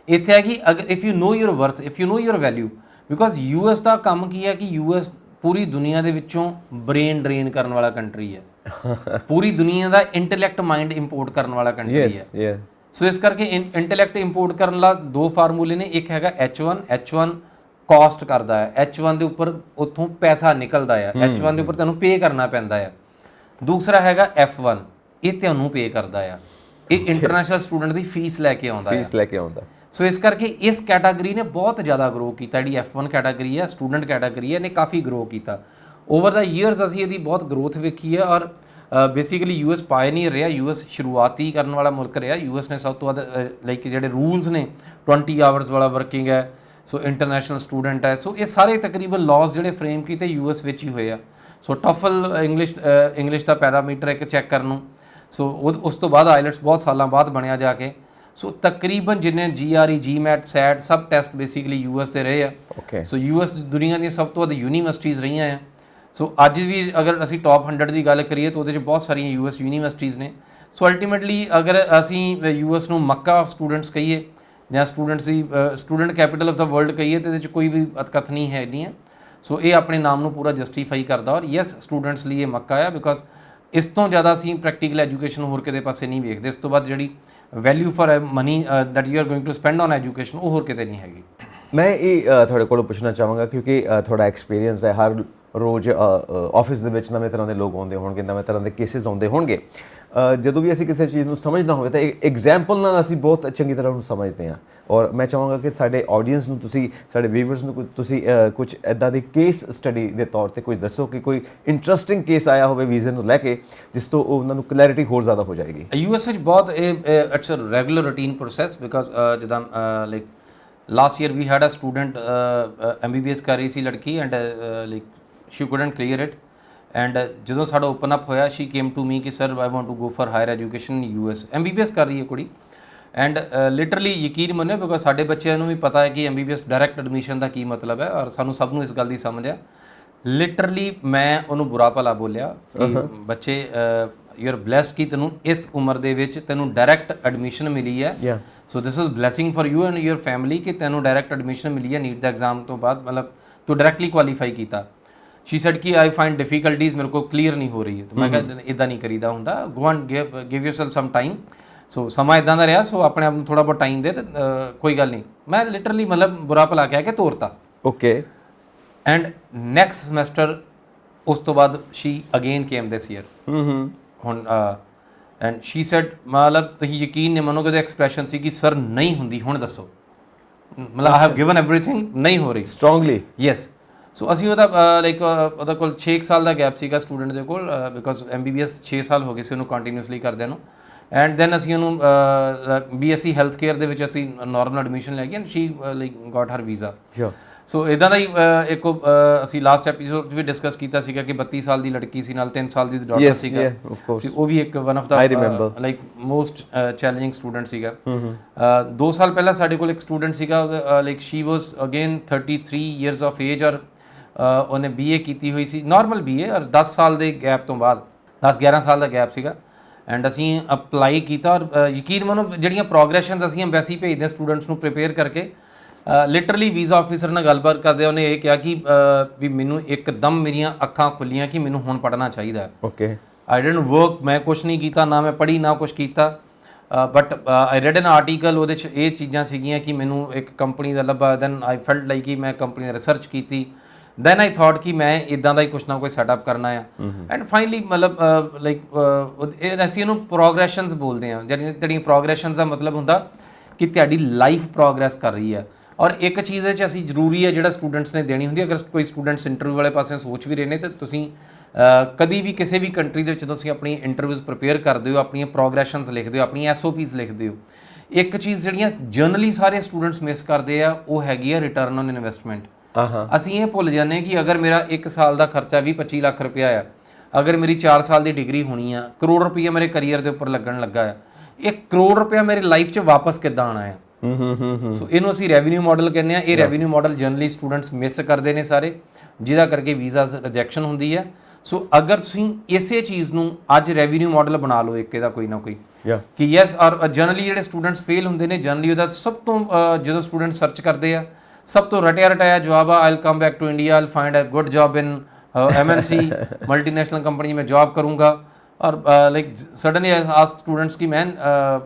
ਇੱਥੇ ਹੈ ਕਿ ਅਗਰ if you know your worth, if you know your value, because US ਦਾ ਕੰਮ ਕੀ ਹੈ ਕਿ US ਪੂਰੀ ਦੁਨੀਆ ਦੇ ਵਿੱਚੋਂ ਬ੍ਰੇਨ ਡਰੇਨ ਕਰਨ ਵਾਲਾ ਕੰਟਰੀ ਹੈ। ਪੂਰੀ ਦੁਨੀਆ ਦਾ ਇੰਟੈਲੈਕਟ ਮਾਈਂਡ ਇੰਪੋਰਟ ਕਰਨ ਵਾਲਾ ਕੰਟਰੀ ਹੈ। ਸੋ ਇਸ ਕਰਕੇ ਇੰਟੈਲੈਕਟ ਇੰਪੋਰਟ ਕਰਨ ਦਾ ਦੋ ਫਾਰਮੂਲੇ ਨੇ, ਇੱਕ ਹੈਗਾ H1 ਕਾਸਟ ਕਰਦਾ ਹੈ, H1 ਦੇ ਉੱਪਰ ਉੱਥੋਂ ਪੈਸਾ ਨਿਕਲਦਾ ਹੈ, H1 ਦੇ ਉੱਪਰ ਤੁਹਾਨੂੰ ਪੇ ਕਰਨਾ ਪੈਂਦਾ ਹੈ। ਦੂਸਰਾ ਹੈਗਾ F1, ਇਹ ਤੁਹਾਨੂੰ ਪੇ ਕਰਦਾ ਆ, ਇਹ ਇੰਟਰਨੈਸ਼ਨਲ ਸਟੂਡੈਂਟ ਦੀ ਫੀਸ ਲੈ ਕੇ ਆਉਂਦਾ। ਸੋ ਇਸ ਕਰਕੇ ਇਸ ਕੈਟਾਗਰੀ ਨੇ ਬਹੁਤ ਜ਼ਿਆਦਾ ਗਰੋ ਕੀਤਾ, ਜਿਹੜੀ F1 ਕੈਟਾਗਰੀ ਹੈ, ਸਟੂਡੈਂਟ ਕੈਟਾਗਰੀ ਹੈ, ਇਹਨੇ ਕਾਫੀ ਗਰੋ ਕੀਤਾ ਓਵਰ ਦਾ ਈਅਰਸ। ਅਸੀਂ ਇਹਦੀ ਬਹੁਤ ਗਰੋਥ ਵੇਖੀ ਹੈ ਔਰ ਬੇਸਿਕਲੀ US ਪਾਇਨੀਅਰ ਰਿਹਾ, US ਸ਼ੁਰੂਆਤੀ ਕਰਨ ਵਾਲਾ ਮੁਲਕ ਰਿਹਾ। US ਨੇ ਸਭ ਤੋਂ ਵੱਧ ਲਾਈਕ ਜਿਹੜੇ ਰੂਲਸ ਨੇ 20 ਆਵਰਸ ਵਾਲਾ ਵਰਕਿੰਗ ਹੈ, ਸੋ ਇੰਟਰਨੈਸ਼ਨਲ ਸਟੂਡੈਂਟ ਹੈ, ਸੋ ਇਹ ਸਾਰੇ ਤਕਰੀਬਨ ਲਾਜ਼ ਜਿਹੜੇ ਫਰੇਮ ਕੀਤੇ US ਵਿੱਚ ਹੀ ਹੋਏ ਆ। ਸੋ ਟਫਲ ਇੰਗਲਿਸ਼ ਦਾ ਪੈਰਾਮੀਟਰ ਇੱਕ ਚੈੱਕ ਕਰਨ ਨੂੰ, ਸੋ ਉਸ ਤੋਂ ਬਾਅਦ ਆਈਲੈਟਸ ਬਹੁਤ ਸਾਲਾਂ ਬਾਅਦ ਬਣਿਆ ਜਾ ਕੇ। ਸੋ ਤਕਰੀਬਨ ਜਿੰਨੇ GRE, GMAT, SAT ਸਭ ਟੈਸਟ ਬੇਸਿਕਲੀ US ਦੇ ਰਹੇ ਆ। ਸੋ US ਦੁਨੀਆ ਦੀਆਂ ਸਭ ਤੋਂ ਵੱਧ ਯੂਨੀਵਰਸਿਟੀਜ਼ ਰਹੀਆਂ ਆ। ਸੋ ਅੱਜ ਵੀ ਅਗਰ ਅਸੀਂ ਟੌਪ 100 ਦੀ ਗੱਲ ਕਰੀਏ ਤਾਂ ਉਹਦੇ 'ਚ ਬਹੁਤ ਸਾਰੀਆਂ US ਯੂਨੀਵਰਸਿਟੀਜ਼ ਨੇ। ਸੋ ਅਲਟੀਮੇਟਲੀ ਅਗਰ ਅਸੀਂ US ਨੂੰ ਮੱਕਾ ਆਫ ਸਟੂਡੈਂਟਸ ਕਹੀਏ ਜਾਂ student capital of the world ਕਹੀਏ ਤਾਂ ਇਹਦੇ 'ਚ ਕੋਈ ਵੀ ਅਤਕਥ ਨਹੀਂ ਹੈ। ਸੋ ਇਹ ਆਪਣੇ ਨਾਮ ਨੂੰ ਪੂਰਾ ਜਸਟੀਫਾਈ ਕਰਦਾ ਔਰ ਯੈਸ ਸਟੂਡੈਂਟਸ ਲਈ ਇਹ ਮੱਕਾ ਆ, ਬਿਕੋਜ਼ ਇਸ ਤੋਂ ਜ਼ਿਆਦਾ ਅਸੀਂ ਪ੍ਰੈਕਟੀਕਲ ਐਜੂਕੇਸ਼ਨ ਹੋਰ ਕਿਤੇ ਪਾਸੇ ਨਹੀਂ ਵੇਖਦੇ। ਇਸ ਤੋਂ ਬਾਅਦ ਜਿਹੜੀ value for money that you are going to spend on education ਉਹ ਹੋਰ ਕਿਤੇ ਨਹੀਂ ਹੈਗੀ। ਮੈਂ ਇਹ ਤੁਹਾਡੇ ਕੋਲੋਂ ਪੁੱਛਣਾ ਚਾਹਾਂਗਾ ਕਿਉਂਕਿ ਤੁਹਾਡਾ ਐਕਸਪੀਰੀਅੰਸ ਹੈ, ਹਰ ਰੋਜ਼ ਆਫਿਸ ਦੇ ਵਿੱਚ ਨਵੇਂ ਤਰ੍ਹਾਂ ਦੇ ਲੋਕ ਆਉਂਦੇ ਹੋਣਗੇ, ਨਵੇਂ ਤਰ੍ਹਾਂ ਦੇ ਕੇਸਿਸ ਆਉਂਦੇ ਹੋਣਗੇ। ਜਦੋਂ ਵੀ ਅਸੀਂ ਕਿਸੇ ਚੀਜ਼ ਨੂੰ ਸਮਝਣਾ ਹੋਵੇ ਤਾਂ ਐਗਜ਼ਾਮਪਲ ਨਾਲ ਅਸੀਂ ਬਹੁਤ ਚੰਗੀ ਤਰ੍ਹਾਂ ਉਹਨੂੰ ਸਮਝਦੇ ਹਾਂ। ਔਰ ਮੈਂ ਚਾਹਾਂਗਾ ਕਿ ਸਾਡੇ ਆਡੀਅנס ਨੂੰ ਤੁਸੀਂ, ਸਾਡੇ ਵਿਊਵਰਸ ਨੂੰ ਤੁਸੀਂ ਕੁਝ ਇੱਦਾਂ ਦੀ ਕੇਸ ਸਟੱਡੀ ਦੇ ਤੌਰ ਤੇ ਕੁਝ ਦੱਸੋ ਕਿ ਕੋਈ ਇੰਟਰਸਟਿੰਗ ਕੇਸ ਆਇਆ ਹੋਵੇ ਵੀਜ਼ੇ ਨੂੰ ਲੈ ਕੇ, ਜਿਸ ਤੋਂ ਉਹਨਾਂ ਨੂੰ ਕਲੈਰਿਟੀ ਹੋਰ ਜ਼ਿਆਦਾ ਹੋ ਜਾਏਗੀ। US ਵਿੱਚ ਬਹੁਤ it's a regular routine process, because ਜਿੱਦਾਂ like last year we had a student MBBS ਕਰ ਰਹੀ ਸੀ ਲੜਕੀ and like she couldn't clear it and ਜਦੋਂ ਸਾਡਾ ਓਪਨ ਅਪ ਹੋਇਆ ਸ਼ੀ ਕੇਮ ਟੂ ਮੀ ਕਿ sir I want to go for higher education in US। MBBS ਕਰ ਰਹੀ ਹੈ ਕੁੜੀ ਐਂਡ ਲਿਟਰਲੀ ਯਕੀਨ ਮੰਨਿਓ ਬਿਕੋਜ਼ ਸਾਡੇ ਬੱਚਿਆਂ ਨੂੰ ਵੀ ਪਤਾ ਹੈ ਕਿ MBBS ਡਾਇਰੈਕਟ ਐਡਮਿਸ਼ਨ ਦਾ ਕੀ ਮਤਲਬ ਹੈ ਔਰ ਸਾਨੂੰ ਸਭ ਨੂੰ ਇਸ ਗੱਲ ਦੀ ਸਮਝ ਹੈ। ਲਿਟਰਲੀ ਮੈਂ ਉਹਨੂੰ ਬੁਰਾ ਭਲਾ ਬੋਲਿਆ ਕਿ ਬੱਚੇ ਯੂ ਆਰ ਬਲੈਸਡ ਕਿ ਤੈਨੂੰ ਇਸ ਉਮਰ ਦੇ ਵਿੱਚ ਤੈਨੂੰ ਡਾਇਰੈਕਟ ਐਡਮਿਸ਼ਨ ਮਿਲੀ ਹੈ। So this is blessing for you and your family ਕਿ ਤੈਨੂੰ ਡਾਇਰੈਕਟ ਐਡਮਿਸ਼ਨ ਮਿਲੀ ਹੈ ਨੀਟ ਦਾ ਐਗਜ਼ਾਮ ਤੋਂ ਬਾਅਦ, ਮਤਲਬ ਤੂੰ ਡਾਇਰੈਕਟਲੀ ਕੁਆਲੀਫਾਈ ਕੀਤਾ। ਸ਼ੀ ਸੈਡ ਕਿ ਆਈ ਫਾਈਂਡ ਡਿਫਿਕਲਟੀਜ਼ ਮੇਰੇ ਕੋ ਕਲੀਅਰ ਨਹੀਂ ਹੋ ਰਹੀ ਹੈ। ਮੈਂ ਕਿਹਾ ਇਦਾਂ ਨਹੀਂ ਕਰੀਦਾ ਹੁੰਦਾ, go and give yourself some time. So ਸਮਾਂ ਇਦਾਂ ਦਾ ਰਿਹਾ, ਸੋ ਆਪਣੇ ਆਪ ਨੂੰ ਥੋੜਾ ਬਹੁਤ ਟਾਈਮ ਦੇ ਤੇ ਕੋਈ ਗੱਲ ਨਹੀਂ। ਮੈਂ ਲਿਟਰਲੀ ਮਤਲਬ ਬੁਰਾ ਭਲਾ ਕਹਿ ਕੇ ਤੋਰਤਾ। ਓਕੇ। ਐਂਡ ਨੈਕਸਟ ਸਮੈਸਟਰ ਉਸ ਤੋਂ ਬਾਅਦ she again came this year. ਹੁਣ ਐਂਡ ਸ਼ੀ ਸੈਡ ਮਤਲਬ ਤੁਸੀਂ ਯਕੀਨ ਨਹੀਂ ਮੰਨੋਗੇ, ਉਹਦਾ ਐਕਸਪ੍ਰੈਸ਼ਨ ਸੀ ਕਿ ਸਰ ਨਹੀਂ ਹੁੰਦੀ, ਹੁਣ ਦੱਸੋ। ਮਤਲਬ ਆਈ ਹੈਵ ਗਿਵਨ ਐਵਰੀਥਿੰਗ, ਨਹੀਂ ਹੋ ਰਹੀ ਸਟਰੋਂਗਲੀ। ਯੈਸ। ਸੋ ਅਸੀਂ ਉਹਦਾ ਲਾਈਕ ਉਹਦਾ ਕੋਲ 6 ਸਾਲ ਦਾ ਗੈਪ ਸੀਗਾ ਸਟੂਡੈਂਟ ਦੇ ਕੋਲ, ਬਿਕੋਜ਼ MBBS 6 ਸਾਲ ਹੋ ਗਏ ਸੀ ਉਹਨੂੰ ਕੰਟੀਨਿਊਸਲੀ ਕਰਦਿਆਂ ਨੂੰ। ਐਂਡ ਦੈਨ ਅਸੀਂ ਉਹਨੂੰ BSc ਹੈਲਥ ਕੇਅਰ ਦੇ ਵਿੱਚ ਅਸੀਂ ਨਾਰਮਲ ਐਡਮਿਸ਼ਨ ਲੈ ਗਏ and she like got her visa. So ਇਦਾਂ ਦਾ ਹੀ ਇੱਕ ਅਸੀਂ ਲਾਸਟ ਐਪੀਸੋਡ 'ਚ ਵੀ ਡਿਸਕਸ ਕੀਤਾ ਸੀਗਾ ਕਿ 32 ਸਾਲ ਦੀ ਲੜਕੀ ਸੀ, ਨਾਲ 3 ਸਾਲ ਦੀ ਡਾਟਰ ਸੀਗਾ। ਉਹ ਵੀ ਇੱਕ one of the like most challenging student ਸੀਗਾ। 2 ਸਾਲ ਪਹਿਲਾਂ ਸਾਡੇ ਕੋਲ ਇੱਕ ਸਟੂਡੈਂਟ ਸੀਗਾ, like Shri was again 33 years of age ਔਰ ਉਹਨੇ BA ਕੀਤੀ ਹੋਈ ਸੀ, ਨਾਰਮਲ BA, ਔਰ 10 ਸਾਲ ਦੇ ਗੈਪ ਤੋਂ ਬਾਅਦ 10-11 ਸਾਲ ਦਾ ਗੈਪ ਸੀਗਾ। ਐਂਡ ਅਸੀਂ ਅਪਲਾਈ ਕੀਤਾ ਔਰ ਯਕੀਨ ਮੰਨੋ ਜਿਹੜੀਆਂ ਪ੍ਰੋਗਰੈਸ਼ਨਸ ਅਸੀਂ ਐਮਬੈਸੀ ਭੇਜਦੇ ਹਾਂ ਸਟੂਡੈਂਟਸ ਨੂੰ ਪ੍ਰਿਪੇਅਰ ਕਰਕੇ, ਲਿਟਰਲੀ ਵੀਜ਼ਾ ਆਫਿਸਰ ਨਾਲ ਗੱਲਬਾਤ ਕਰਦੇ ਉਹਨੇ ਇਹ ਕਿਹਾ ਕਿ ਵੀ ਮੈਨੂੰ ਇੱਕਦਮ ਮੇਰੀਆਂ ਅੱਖਾਂ ਖੁੱਲੀਆਂ ਕਿ ਮੈਨੂੰ ਹੁਣ ਪੜ੍ਹਨਾ ਚਾਹੀਦਾ। ਓਕੇ। ਆਈ ਡਿਡਨਟ ਵਰਕ, ਮੈਂ ਕੁਛ ਨਹੀਂ ਕੀਤਾ, ਨਾ ਮੈਂ ਪੜ੍ਹੀ ਨਾ ਕੁਛ ਕੀਤਾ, but I red N article, ਉਹਦੇ 'ਚ ਇਹ ਚੀਜ਼ਾਂ ਸੀਗੀਆਂ ਕਿ ਮੈਨੂੰ ਇੱਕ ਕੰਪਨੀ ਦਾ ਲੱਭਾ। ਦੈਨ ਆਈ ਫੈਲਟ ਲਾਈਕ ਕਿ ਮੈਂ ਕੰਪਨੀ ਦੀ ਰਿਸਰਚ ਕੀਤੀ। ਦੈਨ ਆਈ ਥਾਟ ਕਿ ਮੈਂ ਇਦਾਂ ਦਾ ਹੀ ਕੁਛ ਨਾ ਕੋਈ ਸੈਟਅਪ ਕਰਨਾ ਆ। ਐਂਡ ਫਾਈਨਲੀ ਮਤਲਬ ਲਾਈਕ ਅਸੀਂ ਇਹਨੂੰ ਪ੍ਰੋਗਰੈਸ਼ਨਸ ਬੋਲਦੇ ਹਾਂ, ਜਿਹੜੀਆਂ ਪ੍ਰੋਗਰੈਸ਼ਨਸ ਦਾ ਮਤਲਬ ਹੁੰਦਾ ਕਿ ਤੁਹਾਡੀ ਲਾਈਫ ਪ੍ਰੋਗਰੈਸ ਕਰ ਰਹੀ ਹੈ। ਔਰ ਇੱਕ ਚੀਜ਼ ਦੇ 'ਚ ਅਸੀਂ ਜ਼ਰੂਰੀ ਹੈ ਜਿਹੜਾ ਸਟੂਡੈਂਟਸ ਨੇ ਦੇਣੀ ਹੁੰਦੀ ਹੈ, ਅਗਰ ਕੋਈ ਸਟੂਡੈਂਟਸ ਇੰਟਰਵਿਊ ਵਾਲੇ ਪਾਸੇ ਸੋਚ ਵੀ ਰਹੇ ਨੇ ਤਾਂ ਤੁਸੀਂ ਕਦੀ ਵੀ ਕਿਸੇ ਵੀ ਕੰਟਰੀ ਦੇ ਵਿੱਚ ਜਦੋਂ ਤੁਸੀਂ ਆਪਣੀ ਇੰਟਰਵਿਊਜ਼ ਪ੍ਰਿਪੇਅਰ ਕਰਦੇ ਹੋ, ਆਪਣੀਆਂ ਪ੍ਰੋਗਰੈਸ਼ਨਸ ਲਿਖਦੇ ਹੋ, ਆਪਣੀਆਂ SOPs ਲਿਖਦੇ ਹੋ, ਇੱਕ ਚੀਜ਼ ਜਿਹੜੀਆਂ ਜਨਰਲੀ ਸਾਰੇ ਸਟੂਡੈਂਟਸ ਮਿਸ ਕਰਦੇ ਆ ਉਹ ਹੈਗੀ ਆ ਰਿਟਰਨ ਔਨ ਇਨਵੈਸਟਮੈਂਟ। ਅਸੀਂ ਇਹ ਭੁੱਲ ਜਾਂਦੇ ਕਿ ਅਗਰ ਮੇਰਾ 1 ਸਾਲ ਦਾ ਖਰਚਾ 20-25 ਲੱਖ ਰੁਪਇਆ ਆ, ਅਗਰ ਮੇਰੀ 4 ਸਾਲ ਦੀ ਡਿਗਰੀ ਹੋਣੀ ਆ, ਕਰੋੜ ਰੁਪਈਆ ਮੇਰੇ ਕਰੀਅਰ ਦੇ ਉੱਪਰ ਲੱਗਣ ਲੱਗਾ ਆ, 1 ਕਰੋੜ ਰੁਪਇਆ ਮੇਰੇ ਲਾਈਫ 'ਚ ਵਾਪਸ ਕਿੱਦਾਂ ਆਉਣਾ ਆ। ਸੋ ਇਹਨੂੰ ਅਸੀਂ ਰੈਵਨਿਊ ਮਾਡਲ ਕਹਿੰਦੇ ਆ। ਇਹ revenue model generally students miss ਕਰਦੇ ਨੇ ਸਾਰੇ, ਜਿਹਦਾ ਕਰਕੇ ਵੀਜ਼ਾ ਰਿਜੈਕਸ਼ਨ ਹੁੰਦੀ ਹੈ। ਸੋ ਅਗਰ ਤੁਸੀਂ ਇਸੇ ਚੀਜ਼ ਨੂੰ ਅੱਜ ਰੈਵਨਿਊ ਮਾਡਲ ਬਣਾ ਲਓ ਇੱਕ ਇਹਦਾ ਕੋਈ ਨਾ ਕੋਈ ਕਿ ਯੈਸ, ਔਰ ਜਨਰਲੀ ਜਿਹੜੇ ਸਟੂਡੈਂਟਸ ਫੇਲ ਹੁੰਦੇ ਨੇ ਜਨਰਲੀ ਉਹਦਾ ਸਭ ਤੋਂ ਜਦੋਂ ਸਟੂਡੈਂਟ ਸਰਚ ਕਰਦੇ ਆ ਸਭ ਤੋਂ ਰਟਿਆ ਜਵਾਬ ਆ I will come back to India, I will find a good job in MNC multinational company में जॉब करूँगा। और like suddenly I ask students की man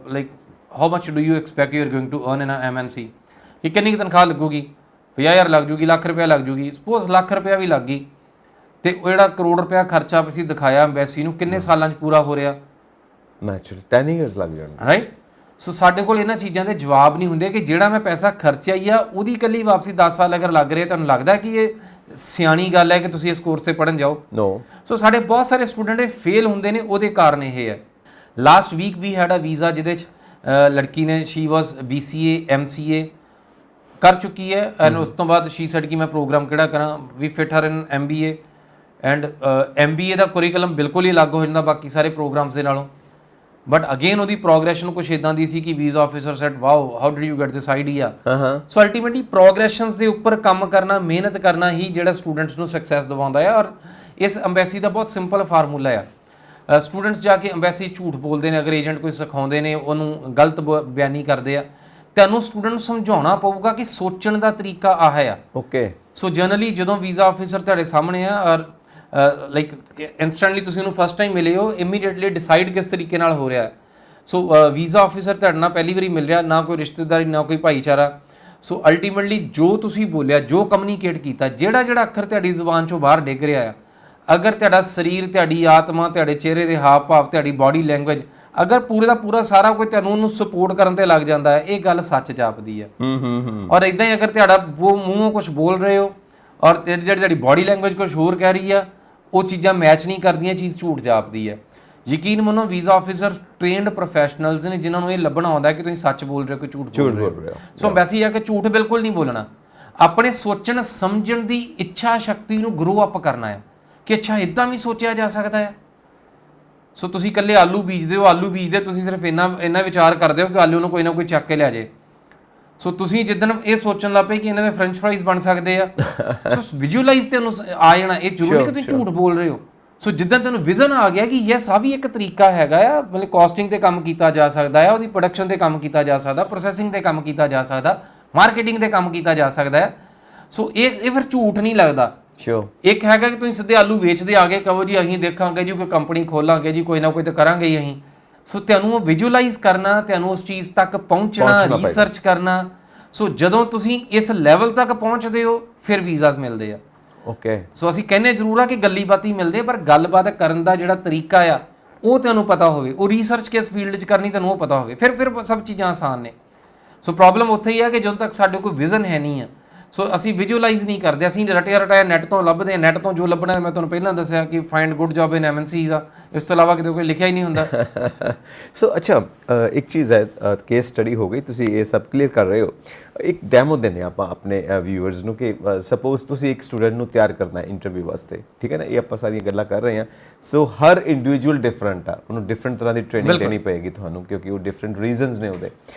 like how much do you expect you are going to earn in MNC, कि कितनी तनख्वाह लगूगी? 50,000 लग जूगी, ਲੱਖ ਰੁਪਇਆ ਲੱਗ ਜੂਗੀ। ਸਪੋਜ਼ ਲੱਖ ਰੁਪਇਆ ਵੀ ਲੱਗ ਗਈ ਤੇ ਉਹ ਜਿਹੜਾ ਕਰੋੜ ਰੁਪਇਆ ਖਰਚਾ ਅਸੀਂ ਦਿਖਾਇਆ ਐਮਬੈਸੀ ਨੂੰ ਕਿੰਨੇ ਸਾਲਾਂ 'ਚ ਪੂਰਾ ਹੋ ਰਿਹਾ? ਨੈਚੁਰਲੀ 10 ਇਅਰਸ ਲੱਗ ਜਾਣਗੇ, ਰਾਈਟ। ਸੋ ਸਾਡੇ ਕੋਲ ਇਹਨਾਂ ਚੀਜ਼ਾਂ ਦੇ ਜਵਾਬ ਨਹੀਂ ਹੁੰਦੇ ਕਿ ਜਿਹੜਾ ਮੈਂ ਪੈਸਾ ਖਰਚਿਆ ਹੀ ਆ ਉਹਦੀ ਇਕੱਲੀ ਵਾਪਸੀ 10 ਸਾਲ ਅਗਰ ਲੱਗ ਰਹੇ ਤੁਹਾਨੂੰ ਲੱਗਦਾ ਕਿ ਇਹ ਸਿਆਣੀ ਗੱਲ ਹੈ ਕਿ ਤੁਸੀਂ ਇਸ ਕੋਰਸ 'ਤੇ ਪੜ੍ਹਨ ਜਾਓ? ਨੋ। ਸੋ ਸਾਡੇ ਬਹੁਤ ਸਾਰੇ ਸਟੂਡੈਂਟ ਇਹ ਫੇਲ ਹੁੰਦੇ ਨੇ, ਉਹਦੇ ਕਾਰਨ ਇਹ ਹੈ। Last week we had a visa ਜਿਹਦੇ 'ਚ ਲੜਕੀ ਨੇ ਸ਼ੀ ਵਾਸ BCA MCA ਕਰ ਚੁੱਕੀ ਹੈ ਐਂਡ ਉਸ ਤੋਂ ਬਾਅਦ ਸ਼ੀ ਸੈਡ ਕਿ ਮੈਂ ਪ੍ਰੋਗਰਾਮ ਕਿਹੜਾ ਕਰਾਂ। We fit her in MBA and MBA ਦਾ ਕੁਰੀਕੁਲਮ ਬਿਲਕੁਲ ਹੀ ਅਲੱਗ ਹੋ ਜਾਂਦਾ ਬਾਕੀ ਸਾਰੇ ਪ੍ਰੋਗਰਾਮਸ ਦੇ ਨਾਲੋਂ। ਬਟ ਅਗੇਨ ਉਹਦੀ ਪ੍ਰੋਗਰੈਸ਼ਨ ਕੁਛ ਇਦਾਂ ਦੀ ਸੀ ਕਿ visa officer said wow how did you get this idea. So ultimately progressions ਦੇ ਉੱਪਰ ਕੰਮ ਕਰਨਾ, ਮਿਹਨਤ ਕਰਨਾ ਹੀ ਜਿਹੜਾ ਸਟੂਡੈਂਟਸ ਨੂੰ ਸਕਸੈਸ ਦਿਵਾਉਂਦਾ ਹੈ। ਔਰ ਇਸ ਐਮਬੈਸੀ ਦਾ ਬਹੁਤ ਸਿੰਪਲ ਫਾਰਮੂਲਾ ਆ। ਸਟੂਡੈਂਟਸ ਜਾ ਕੇ ਐਮਬੈਸੀ ਝੂਠ ਬੋਲਦੇ ਨੇ, ਅਗਰ ਏਜੰਟ ਕੋਈ ਸਿਖਾਉਂਦੇ ਨੇ ਉਹਨੂੰ ਗਲਤ ਬਿਆਨੀ ਕਰਦੇ ਆ, ਤੁਹਾਨੂੰ ਸਟੂਡੈਂਟ ਨੂੰ ਸਮਝਾਉਣਾ ਪਊਗਾ ਕਿ ਸੋਚਣ ਦਾ ਤਰੀਕਾ ਆਹ ਆ। ਓਕੇ। ਸੋ ਜਨਰਲੀ ਜਦੋਂ ਵੀਜ਼ਾ ਆਫਿਸਰ ਤੁਹਾਡੇ ਸਾਹਮਣੇ ਆ ਔਰ ਲਾਈਕ ਇੰਸਟੈਂਟਲੀ ਤੁਸੀਂ ਉਹਨੂੰ ਫਸਟ ਟਾਈਮ ਮਿਲੇ ਹੋ, ਇਮੀਡੀਏਟਲੀ ਡਿਸਾਈਡ ਕਿਸ ਤਰੀਕੇ ਨਾਲ ਹੋ ਰਿਹਾ। ਸੋ ਵੀਜ਼ਾ ਆਫਿਸਰ ਤੁਹਾਡੇ ਨਾਲ ਪਹਿਲੀ ਵਾਰੀ ਮਿਲ ਰਿਹਾ, ਨਾ ਕੋਈ ਰਿਸ਼ਤੇਦਾਰੀ ਨਾ ਕੋਈ ਭਾਈਚਾਰਾ। ਸੋ ਅਲਟੀਮੇਟਲੀ ਜੋ ਤੁਸੀਂ ਬੋਲਿਆ, ਜੋ ਕਮਿਊਨੀਕੇਟ ਕੀਤਾ, ਜਿਹੜਾ ਅੱਖਰ ਤੁਹਾਡੀ ਜ਼ੁਬਾਨ 'ਚੋਂ ਬਾਹਰ ਡਿੱਗ ਰਿਹਾ ਆ, ਅਗਰ ਤੁਹਾਡਾ ਸਰੀਰ, ਤੁਹਾਡੀ ਆਤਮਾ, ਤੁਹਾਡੇ ਚਿਹਰੇ ਦੇ ਹਾਵ ਭਾਵ, ਤੁਹਾਡੀ ਬਾਡੀ ਲੈਂਗੁਏਜ, ਅਗਰ ਪੂਰੇ ਦਾ ਪੂਰਾ ਸਾਰਾ ਕੋਈ ਤੁਹਾਨੂੰ ਉਹਨੂੰ ਸਪੋਰਟ ਕਰਨ ਤੇ ਲੱਗ ਜਾਂਦਾ ਹੈ, ਇਹ ਗੱਲ ਸੱਚ ਜਾਪਦੀ ਹੈ। ਔਰ ਇਦਾਂ ਹੀ ਅਗਰ ਤੁਹਾਡਾ ਮੂੰਹੋਂ ਕੁਝ ਬੋਲ ਰਹੇ ਹੋ ਔਰ ਜਿਹੜੀ ਤੁਹਾਡੀ ਬਾਡੀ ਲੈਂਗੁਏਜ ਕੁਝ ਹੋਰ ਕਹਿ ਰਹੀ ਆ, ਉਹ ਚੀਜ਼ਾਂ ਮੈਚ ਨਹੀਂ ਕਰਦੀਆਂ, ਚੀਜ਼ ਝੂਠ ਜਾਪਦੀ ਹੈ। ਯਕੀਨ ਮੰਨੋ ਵੀਜ਼ਾ ਆਫਿਸਰ ਟ੍ਰੇਨਡ ਪ੍ਰੋਫੈਸ਼ਨਲਸ ਨੇ ਜਿਨ੍ਹਾਂ ਨੂੰ ਇਹ ਲੱਭਣਾ ਆਉਂਦਾ ਕਿ ਤੁਸੀਂ ਸੱਚ ਬੋਲ ਰਹੇ ਹੋ ਕਿ ਝੂਠ ਬੋਲ ਰਹੇ ਹੋ। ਸੋ ਐਮਬੈਸੀ ਜਾ ਕੇ ਝੂਠ ਬਿਲਕੁਲ ਨਹੀਂ ਬੋਲਣਾ, ਆਪਣੇ ਸੋਚਣ ਸਮਝਣ ਦੀ ਇੱਛਾ ਸ਼ਕਤੀ ਨੂੰ ਗਰੋ ਅਪ ਕਰਨਾ ਹੈ ਕਿ ਅੱਛਾ ਇਦਾਂ ਵੀ ਸੋਚਿਆ ਜਾ ਸਕਦਾ ਹੈ। ਸੋ ਤੁਸੀਂ ਇਕੱਲੇ ਆਲੂ ਬੀਜਦੇ ਹੋ, ਆਲੂ ਬੀਜਦੇ ਤੁਸੀਂ ਸਿਰਫ ਇੰਨਾ ਵਿਚਾਰ ਕਰਦੇ ਹੋ ਕਿ ਆਲੂ ਨੂੰ ਕੋਈ ਨਾ ਕੋਈ ਚੱਕ ਕੇ ਲੈ ਜਾਏ। ਸੋ ਤੁਸੀਂ ਜਿੱਦਣ ਇਹ ਸੋਚਣ ਲੱਗ ਪਏ ਕਿ ਇਹਨਾਂ ਦੇ ਫ੍ਰੈਂਚ ਫਰਾਈਜ਼ ਬਣ ਸਕਦੇ ਆ, ਸੋ ਵਿਜ਼ੂਅਲਾਈਜ਼ ਤੇ ਉਹਨੂੰ ਆ ਜਾਣਾ। ਇਹ ਜ਼ਰੂਰੀ ਨਹੀਂ ਕਿ ਤੁਸੀਂ ਝੂਠ ਬੋਲ ਰਹੇ ਹੋ। ਸੋ ਜਿੱਦਾਂ ਤੁਹਾਨੂੰ ਵਿਜ਼ਨ ਆ ਗਿਆ ਕਿ ਯੈਸ ਆ ਵੀ ਇੱਕ ਤਰੀਕਾ ਹੈਗਾ ਆ, ਮਤਲਬ ਕਾਸਟਿੰਗ ਤੇ ਕੰਮ ਕੀਤਾ ਜਾ ਸਕਦਾ ਹੈ, ਉਹਦੀ ਪ੍ਰੋਡਕਸ਼ਨ ਤੇ ਕੰਮ ਕੀਤਾ ਜਾ ਸਕਦਾ, ਪ੍ਰੋਸੈਸਿੰਗ ਤੇ ਕੰਮ ਕੀਤਾ ਜਾ ਸਕਦਾ, ਮਾਰਕੀਟਿੰਗ ਤੇ ਕੰਮ ਕੀਤਾ ਜਾ ਸਕਦਾ ਹੈ। ਸੋ ਇਹ ਫਿਰ ਝੂਠ ਨਹੀਂ ਲੱਗਦਾ। ਸ਼ੋਰ ਇੱਕ ਹੈਗਾ ਕਿ ਤੁਸੀਂ ਸਿੱਧੇ ਆਲੂ ਵੇਚਦੇ ਆ ਗਏ, ਕਹੋ ਜੀ ਅਸੀਂ ਦੇਖਾਂਗੇ ਜੀ ਕੋਈ ਕੰਪਨੀ ਖੋਲਾਂਗੇ ਜੀ, ਕੋਈ ਨਾ ਕੋਈ ਤਾਂ ਕਰਾਂਗੇ ਹੀ ਅਸੀਂ। ਸੋ ਤੁਹਾਨੂੰ ਉਹ ਵਿਜ਼ੂਅਲਾਈਜ਼ ਕਰਨਾ, ਤੁਹਾਨੂੰ ਉਸ ਚੀਜ਼ ਤੱਕ ਪਹੁੰਚਣਾ, ਰਿਸਰਚ ਕਰਨਾ। ਸੋ ਜਦੋਂ ਤੁਸੀਂ ਇਸ ਲੈਵਲ ਤੱਕ ਪਹੁੰਚਦੇ ਹੋ ਫਿਰ ਵੀਜ਼ਾਸ ਮਿਲਦੇ ਆ। ਓਕੇ। ਸੋ ਅਸੀਂ ਕਹਿੰਦੇ ਜ਼ਰੂਰ ਆ ਕਿ ਗੱਲੀ ਬਾਤੀ ਮਿਲਦੇ, ਪਰ ਗੱਲਬਾਤ ਕਰਨ ਦਾ ਜਿਹੜਾ ਤਰੀਕਾ ਆ ਉਹ ਤੁਹਾਨੂੰ ਪਤਾ ਹੋਵੇ, ਉਹ ਰਿਸਰਚ ਕਿਸ ਫੀਲਡ 'ਚ ਕਰਨੀ ਤੁਹਾਨੂੰ ਉਹ ਪਤਾ ਹੋਵੇ, ਫਿਰ ਸਭ ਚੀਜ਼ਾਂ ਆਸਾਨ ਨੇ। ਸੋ ਪ੍ਰੋਬਲਮ ਉੱਥੇ ਹੀ ਆ ਕਿ ਜਦੋਂ ਤੱਕ ਸਾਡੇ ਕੋਈ ਵਿਜ਼ਨ ਹੈ ਨਹੀਂ ਆ, ਸੋ ਅਸੀਂ ਵਿਜ਼ੂਅਲਾਈਜ਼ ਨਹੀਂ ਕਰਦੇ, ਅਸੀਂ ਰਟਿਆ ਨੈਟ ਤੋਂ ਲੱਭਦੇ ਹਾਂ। ਨੈਟ ਤੋਂ ਜੋ ਲੱਭਣਾ ਮੈਂ ਤੁਹਾਨੂੰ ਪਹਿਲਾਂ ਦੱਸਿਆ ਕਿ ਫਾਈਂਡ ਗੁੱਡ ਜੌਬ ਇਨ MNCs ਆ, ਇਸ ਤੋਂ ਇਲਾਵਾ ਕਿਤੇ ਕੋਈ ਲਿਖਿਆ ਹੀ ਨਹੀਂ ਹੁੰਦਾ। ਸੋ ਅੱਛਾ, ਇੱਕ ਚੀਜ਼ ਹੈ, ਕੇਸ ਸਟੱਡੀ ਹੋ ਗਈ, ਤੁਸੀਂ ਇਹ ਸਭ ਕਲੀਅਰ ਕਰ ਰਹੇ ਹੋ। ਇੱਕ ਡੈਮੋ ਦਿੰਦੇ ਆਪਾਂ ਆਪਣੇ ਵਿਊਅਰਸ ਨੂੰ ਕਿ ਸਪੋਜ਼ ਤੁਸੀਂ ਇੱਕ ਸਟੂਡੈਂਟ ਨੂੰ ਤਿਆਰ ਕਰਨਾ ਹੈ ਇੰਟਰਵਿਊ ਵਾਸਤੇ, ਠੀਕ ਹੈ ਨਾ, ਇਹ ਆਪਾਂ ਸਾਰੀਆਂ ਗੱਲਾਂ ਕਰ ਰਹੇ ਹਾਂ। ਸੋ ਹਰ ਇੰਡੀਵਿਜੂਅਲ ਡਿਫਰੈਂਟ ਆ, ਉਹਨੂੰ ਡਿਫਰੈਂਟ ਤਰ੍ਹਾਂ ਦੀ ਟ੍ਰੇਨਿੰਗ ਦੇਣੀ ਪਏਗੀ ਤੁਹਾਨੂੰ, ਕਿਉਂਕਿ ਉਹ ਡਿਫਰੈਂਟ ਰੀਜ਼ਨਸ ਨੇ ਉਹਦੇ।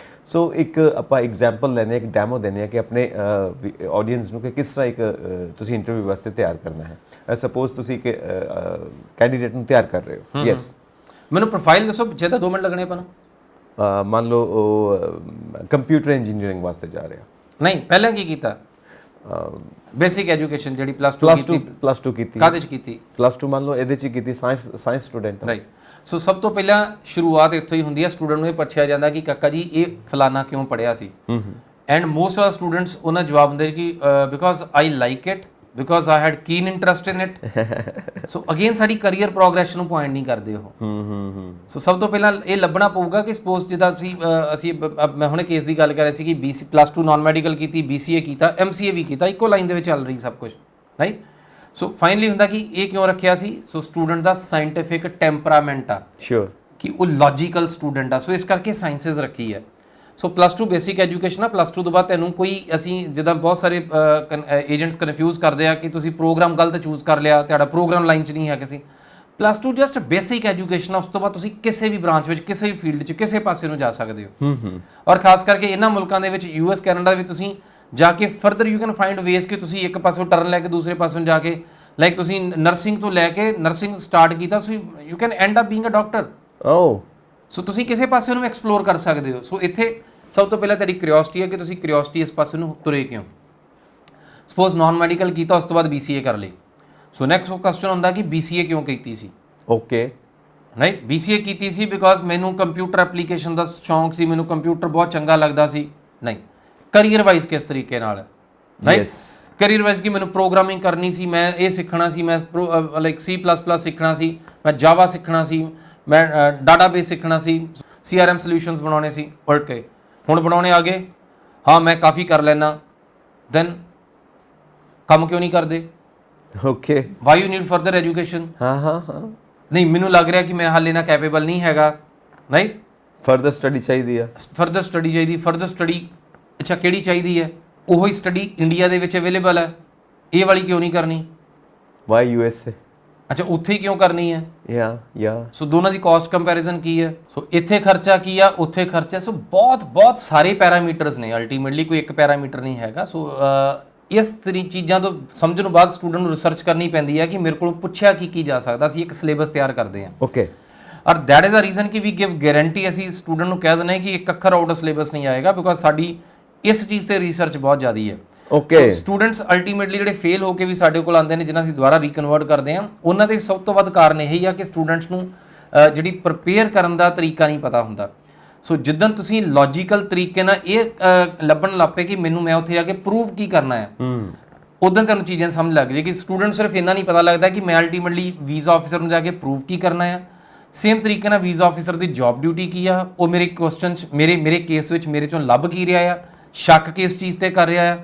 ਸੋ ਇੱਕ ਆਪਾਂ ਐਗਜ਼ਾਮਪਲ ਲੈਂਦੇ ਹਾਂ, ਇੱਕ ਡੈਮੋ ਦਿੰਦੇ ਹਾਂ ਕਿ ਆਪਣੇ ਆਡੀਅנס ਨੂੰ ਕਿ ਕਿਸ ਤਰ੍ਹਾਂ ਇੱਕ ਤੁਸੀਂ ਇੰਟਰਵਿਊ ਵਾਸਤੇ ਤਿਆਰ ਕਰਨਾ ਹੈ। ਸਪੋਜ਼ ਤੁਸੀਂ ਇੱਕ ਕੈਂਡੀਡੇਟ ਨੂੰ ਤਿਆਰ ਕਰ ਰਹੇ ਹੋ। ਯੈਸ, ਮੈਨੂੰ ਪ੍ਰੋਫਾਈਲ ਦੱਸੋ, ਪਿੱਛੇ ਤਾਂ 2 ਮਿੰਟ ਲੱਗਣੇ ਆਪਾਂ ਨੂੰ। ਮੰਨ ਲਓ ਉਹ ਕੰਪਿਊਟਰ ਇੰਜੀਨੀਅਰਿੰਗ ਵਾਸਤੇ ਜਾ ਰਿਹਾ। ਨਹੀਂ, ਪਹਿਲਾਂ ਕੀ ਕੀਤਾ? ਬੇਸਿਕ ਐਜੂਕੇਸ਼ਨ ਜਿਹੜੀ ਪਲੱਸ 2 ਕੀਤੀ। ਕਾਹਦੇ 'ਚ ਕੀਤੀ? ਪਲੱਸ 2 ਮੰਨ ਲਓ ਇਹਦੇ 'ਚ ਕੀਤੀ, ਸਾਇੰਸ ਸਟੂਡੈਂਟ। ਰਾਈਟ। ਸੋ ਸਭ ਤੋਂ ਪਹਿਲਾਂ ਸ਼ੁਰੂਆਤ ਇੱਥੋਂ ਹੀ ਹੁੰਦੀ ਹੈ। ਸਟੂਡੈਂਟ ਨੂੰ ਇਹ ਪੁੱਛਿਆ ਜਾਂਦਾ ਕਿ ਕਾਕਾ ਜੀ ਇਹ ਫਲਾਨਾ ਕਿਉਂ ਪੜ੍ਹਿਆ ਸੀ? ਐਂਡ ਮੋਸਟ ਆਫ ਸਟੂਡੈਂਟਸ ਉਹਨਾਂ ਜਵਾਬ ਦਿੰਦੇ ਕਿ because I like it, because I had ਕੀਨ interest in it. So again ਸਾਡੀ ਕਰੀਅਰ ਪ੍ਰੋਗਰੈਸ਼ਨ ਨੂੰ ਪੁਆਇੰਟ ਨਹੀਂ ਕਰਦੇ ਉਹ। ਸੋ ਸਭ ਤੋਂ ਪਹਿਲਾਂ ਇਹ ਲੱਭਣਾ ਪਊਗਾ ਕਿ ਸਪੋਜ਼ ਜਿੱਦਾਂ ਅਸੀਂ ਮੈਂ ਹੁਣੇ ਕੇਸ ਦੀ ਗੱਲ ਕਰ ਰਿਹਾ ਸੀ ਕਿ BC ਪਲੱਸ 2 ਨਾਨ ਮੈਡੀਕਲ ਕੀਤੀ, BCA ਕੀਤਾ, MCA ਵੀ ਕੀਤਾ, ਇੱਕੋ ਲਾਈਨ ਦੇ ਵਿੱਚ ਚੱਲ ਰਹੀ ਸਭ ਕੁਝ, ਰਾਈਟ। ਸੋ ਫਾਈਨਲੀ ਹੁੰਦਾ ਕਿ ਇਹ ਕਿਉਂ ਰੱਖਿਆ ਸੀ? ਸੋ ਸਟੂਡੈਂਟ ਦਾ ਸਾਇੰਟੀਫਿਕ ਟੈਂਪਰਾਮੈਂਟ ਆ, ਸ਼ੋਰ, ਕਿ ਉਹ ਲੌਜੀਕਲ ਸਟੂਡੈਂਟ ਆ, ਸੋ ਇਸ ਕਰਕੇ ਸਾਇੰਸਿਸ ਰੱਖੀ ਹੈ। ਸੋ ਪਲੱਸ 2 ਬੇਸਿਕ ਐਜੂਕੇਸ਼ਨ ਆ। ਪਲੱਸ 2 ਤੋਂ ਬਾਅਦ ਤੈਨੂੰ ਕੋਈ, ਅਸੀਂ ਜਿੱਦਾਂ ਬਹੁਤ ਸਾਰੇ ਏਜੰਟਸ ਕਨਫਿਊਜ਼ ਕਰਦੇ ਆ ਕਿ ਤੁਸੀਂ ਪ੍ਰੋਗਰਾਮ ਗਲਤ ਚੂਜ਼ ਕਰ ਲਿਆ, ਤੁਹਾਡਾ ਪ੍ਰੋਗਰਾਮ ਲਾਈਨ 'ਚ ਨਹੀਂ ਹੈ ਕਿਸੇ। ਪਲੱਸ 2 ਜਸਟ ਬੇਸਿਕ ਐਜੂਕੇਸ਼ਨ ਆ, ਉਸ ਤੋਂ ਬਾਅਦ ਤੁਸੀਂ ਕਿਸੇ ਵੀ ਬ੍ਰਾਂਚ ਵਿੱਚ, ਕਿਸੇ ਵੀ ਫੀਲਡ 'ਚ, ਕਿਸੇ ਪਾਸੇ ਨੂੰ ਜਾ ਸਕਦੇ ਹੋ। ਔਰ ਖਾਸ ਕਰਕੇ ਇਹਨਾਂ ਮੁਲਕਾਂ ਦੇ ਵਿੱਚ, US ਕੈਨੇਡਾ ਵਿੱਚ ਤੁਸੀਂ ਜਾ ਕੇ further you can find ways ਕਿ ਤੁਸੀਂ ਇੱਕ ਪਾਸੋਂ ਟਰਨ ਲੈ ਕੇ ਦੂਸਰੇ ਪਾਸੋਂ ਜਾ ਕੇ, ਲਾਈਕ ਤੁਸੀਂ ਨਰਸਿੰਗ ਤੋਂ ਲੈ ਕੇ ਨਰਸਿੰਗ ਸਟਾਰਟ ਕੀਤਾ, so you can end up being a doctor. So ਤੁਸੀਂ ਕਿਸੇ ਪਾਸੇ ਨੂੰ ਐਕਸਪਲੋਰ ਕਰ ਸਕਦੇ ਹੋ। ਸੋ ਇੱਥੇ ਸਭ ਤੋਂ ਪਹਿਲਾਂ ਤੁਹਾਡੀ ਕਿਉਰਿਓਸਿਟੀ ਹੈ ਕਿ ਤੁਸੀਂ ਕਿਉਰਿਓਸਿਟੀ ਇਸ ਪਾਸੇ ਨੂੰ ਤੁਰੇ ਕਿਉਂ। ਸਪੋਜ਼ ਨਾਨ ਮੈਡੀਕਲ ਕੀਤਾ, ਉਸ ਤੋਂ ਬਾਅਦ BCA ਕਰ ਲਈ। ਸੋ ਨੈਕਸਟ ਕੁਐਸਚਨ ਹੁੰਦਾ ਕਿ BCA ਕਿਉਂ ਕੀਤੀ ਸੀ? Okay, right. BCA ਕੀਤੀ ਸੀ ਬਿਕੋਜ਼ ਮੈਨੂੰ ਕੰਪਿਊਟਰ ਐਪਲੀਕੇਸ਼ਨ ਦਾ ਸ਼ੌਂਕ ਸੀ, ਮੈਨੂੰ ਕੰਪਿਊਟਰ ਬਹੁਤ ਚੰਗਾ ਲੱਗਦਾ ਸੀ। ਨਹੀਂ, ਕਰੀਅਰ ਵਾਈਜ਼ ਕਿਸ ਤਰੀਕੇ ਨਾਲ, ਰਾਈਟ। ਕਰੀਅਰ ਵਾਈਜ਼ ਕਿ ਮੈਨੂੰ ਪ੍ਰੋਗਰਾਮਿੰਗ ਕਰਨੀ ਸੀ, ਮੈਂ ਇਹ ਸਿੱਖਣਾ ਸੀ, ਮੈਂ ਲਾਈਕ C++ ਸਿੱਖਣਾ ਸੀ, ਮੈਂ ਜਾਵਾ ਸਿੱਖਣਾ ਸੀ, ਮੈਂ ਡਾਟਾਬੇਸ ਸਿੱਖਣਾ ਸੀ, CRM ਸੋਲਿਊਸ਼ਨਸ ਬਣਾਉਣੇ ਸੀ। ਓਕੇ, ਹੁਣ ਬਣਾਉਣੇ ਆ ਗਏ, ਹਾਂ ਮੈਂ ਕਾਫੀ ਕਰ ਲੈਣਾ, ਦੈਨ ਕੰਮ ਕਿਉਂ ਨਹੀਂ ਕਰਦੇ? Okay, why you need further education? ਹਾਂ, ਨਹੀਂ ਮੈਨੂੰ ਲੱਗ ਰਿਹਾ ਕਿ ਮੈਂ ਹਾਲੇ ਨਾ ਕੈਪੇਬਲ ਨਹੀਂ ਹੈਗਾ, ਰਾਈਟ। ਫਰਦਰ ਸਟੱਡੀ ਚਾਹੀਦੀ ਆ, ਫਰਦਰ ਸਟੱਡੀ। ਅੱਛਾ, ਕਿਹੜੀ ਚਾਹੀਦੀ ਹੈ? ਉਹੀ ਸਟੱਡੀ ਇੰਡੀਆ ਦੇ ਵਿੱਚ ਅਵੇਲੇਬਲ ਹੈ, ਇਹ ਵਾਲੀ ਕਿਉਂ ਨਹੀਂ ਕਰਨੀ? Why USA? ਅੱਛਾ, ਉੱਥੇ ਹੀ ਕਿਉਂ ਕਰਨੀ ਹੈ? ਸੋ ਦੋਨਾਂ ਦੀ ਕਾਸਟ ਕੰਪੈਰੀਜ਼ਨ ਕੀ ਹੈ? ਸੋ ਇੱਥੇ ਖਰਚਾ ਕੀ ਆ, ਉੱਥੇ ਖਰਚਾ। ਸੋ ਬਹੁਤ ਸਾਰੇ ਪੈਰਾਮੀਟਰਸ ਨੇ, ਅਲਟੀਮੇਟਲੀ ਕੋਈ ਇੱਕ ਪੈਰਾਮੀਟਰ ਨਹੀਂ ਹੈਗਾ। ਸੋ ਇਸ ਚੀਜ਼ਾਂ ਤੋਂ ਸਮਝਣ ਬਾਅਦ ਸਟੂਡੈਂਟ ਨੂੰ ਰਿਸਰਚ ਕਰਨੀ ਪੈਂਦੀ ਹੈ ਕਿ ਮੇਰੇ ਕੋਲੋਂ ਪੁੱਛਿਆ ਕੀ ਜਾ ਸਕਦਾ। ਅਸੀਂ ਇੱਕ ਸਿਲੇਬਸ ਤਿਆਰ ਕਰਦੇ ਹਾਂ। ਓਕੇ, ਔਰ ਦੈਟ ਇਜ਼ ਅ ਰੀਜ਼ਨ ਕਿ ਵੀ ਗਿਵ ਗਾਰੰਟੀ। ਅਸੀਂ ਸਟੂਡੈਂਟ ਨੂੰ ਕਹਿ ਦਿੰਦੇ ਹਾਂ ਕਿ ਇੱਕ ਅੱਖਰ ਆਊਟ ਆਫ ਸਿਲੇਬਸ ਨਹੀਂ ਆਏਗਾ, ਬਿਕੋਜ਼ ਸਾਡੀ ਇਸ ਚੀਜ਼ ਤੇ ਰਿਸਰਚ ਬਹੁਤ ਜ਼ਿਆਦਾ ਹੈ। ਓਕੇ, ਸਟੂਡੈਂਟਸ ਅਲਟੀਮੇਟਲੀ ਜਿਹੜੇ ਫੇਲ ਹੋ ਕੇ ਵੀ ਸਾਡੇ ਕੋਲ ਆਉਂਦੇ ਨੇ, ਜਿਹਨਾਂ ਅਸੀਂ ਦੁਬਾਰਾ ਰੀਕਨਵਰਟ ਕਰਦੇ ਹਾਂ, ਉਹਨਾਂ ਦੇ ਸਭ ਤੋਂ ਵੱਧ ਕਾਰਨ ਇਹੀ ਆ ਕਿ ਸਟੂਡੈਂਟਸ ਨੂੰ ਜਿਹੜੀ ਪ੍ਰਪੇਅਰ ਕਰਨ ਦਾ ਤਰੀਕਾ ਨਹੀਂ ਪਤਾ ਹੁੰਦਾ। ਸੋ ਜਿੱਦਣ ਤੁਸੀਂ ਲੌਜੀਕਲ ਤਰੀਕੇ ਨਾਲ ਇਹ ਲੱਭਣ ਲੱਗ ਪਏ ਕਿ ਮੈਂ ਉੱਥੇ ਜਾ ਕੇ ਪ੍ਰੂਵ ਕੀ ਕਰਨਾ ਹੈ, ਉਦੋਂ ਤੁਹਾਨੂੰ ਚੀਜ਼ਾਂ ਸਮਝ ਲੱਗ ਜਾਏ ਕਿ ਸਟੂਡੈਂਟ ਸਿਰਫ ਇੰਨਾ ਨਹੀਂ ਪਤਾ ਲੱਗਦਾ ਕਿ ਮੈਂ ਅਲਟੀਮੇਟਲੀ ਵੀਜ਼ਾ ਆਫਿਸਰ ਨੂੰ ਜਾ ਕੇ ਪ੍ਰੂਵ ਕੀ ਕਰਨਾ ਹੈ। ਸੇਮ ਤਰੀਕੇ ਨਾਲ ਵੀਜ਼ਾ ਆਫਿਸਰ ਦੀ ਜੌਬ ਡਿਊਟੀ ਕੀ ਆ, ਉਹ ਮੇਰੇ ਕੁਐਸਚਨ 'ਚ ਮੇਰੇ ਕੇਸ ਵਿੱਚ ਮੇਰੇ ਚੋਂ ਲੱਭ ਕੀ ਰਿਹਾ ਆ, ਸ਼ੱਕ ਕਿਸ ਚੀਜ਼ ਤੇ ਕਰ ਰਿਹਾ ਆ,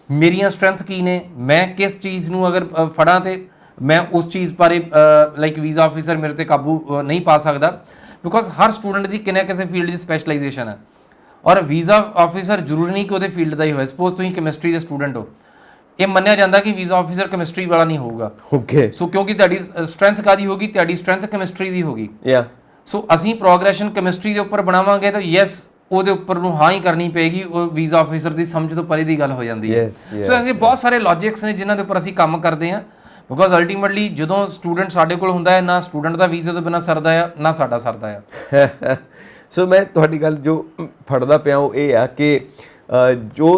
ਮੇਰੀਆਂ ਸਟਰੈਂਥ ਕੀ ਨੇ, ਮੈਂ ਕਿਸ ਚੀਜ਼ ਨੂੰ ਅਗਰ ਫੜਾਂ ਤੇ ਮੈਂ ਉਸ ਚੀਜ਼ ਬਾਰੇ ਲਾਈਕ ਵੀਜ਼ਾ ਆਫਿਸਰ ਮੇਰੇ ਤੇ ਕਾਬੂ ਨਹੀਂ ਪਾ ਸਕਦਾ। ਬਿਕੋਜ਼ ਹਰ ਸਟੂਡੈਂਟ ਦੀ ਕਿਸੇ ਫੀਲਡ 'ਚ ਸਪੈਸ਼ਲਾਈਜੇਸ਼ਨ ਹੈ, ਔਰ ਵੀਜ਼ਾ ਆਫਿਸਰ ਜ਼ਰੂਰੀ ਨਹੀਂ ਕਿ ਉਹਦੇ ਫੀਲਡ ਦਾ ਹੀ ਹੋਵੇ। ਸਪੋਜ਼ ਤੁਸੀਂ ਕੈਮਿਸਟਰੀ ਦੇ ਸਟੂਡੈਂਟ ਹੋ, ਇਹ ਮੰਨਿਆ ਜਾਂਦਾ ਕਿ ਵੀਜ਼ਾ ਆਫੀਸਰ ਕੈਮਿਸਟਰੀ ਵਾਲਾ ਨਹੀਂ ਹੋਊਗਾ। ਓਕੇ। ਸੋ ਕਿਉਂਕਿ ਤੁਹਾਡੀ ਸਟਰੈਂਥ ਕਾਦੀ ਹੋਗੀ, ਤੁਹਾਡੀ ਸਟਰੈਂਥ ਕੈਮਿਸਟਰੀ ਦੀ ਹੋਗੀ। ਯਾ ਸੋ ਅਸੀਂ ਪ੍ਰੋਗਰੈਸ਼ਨ ਕੈਮਿਸਟਰੀ ਦੇ ਉੱਪਰ ਬਣਾਵਾਂਗੇ ਤਾਂ ਯੈਸ ਉਹਦੇ ਉੱਪਰ ਨੂੰ ਹਾਂ ਹੀ ਕਰਨੀ ਪਏਗੀ, ਉਹ ਵੀਜ਼ਾ ਆਫੀਸਰ ਦੀ ਸਮਝ ਤੋਂ ਪਰੇ ਦੀ ਗੱਲ ਹੋ ਜਾਂਦੀ ਹੈ। ਸੋ ਐਸੇ ਬਹੁਤ ਸਾਰੇ ਲੌਜਿਕਸ ਨੇ ਜਿਨ੍ਹਾਂ ਦੇ ਉੱਪਰ ਅਸੀਂ ਕੰਮ ਕਰਦੇ ਹਾਂ, ਬਿਕੋਜ਼ ਅਲਟੀਮੇਟਲੀ ਜਦੋਂ ਸਟੂਡੈਂਟ ਸਾਡੇ ਕੋਲ ਹੁੰਦਾ ਹੈ, ਨਾ ਸਟੂਡੈਂਟ ਦਾ ਵੀਜ਼ਾ ਤੋਂ ਬਿਨਾਂ ਸਰਦਾ ਆ, ਨਾ ਸਾਡਾ ਸਰਦਾ ਆ। ਸੋ ਮੈਂ ਤੁਹਾਡੀ ਗੱਲ ਜੋ ਫੜਦਾ ਪਿਆ ਉਹ ਇਹ ਆ ਕਿ ਜੋ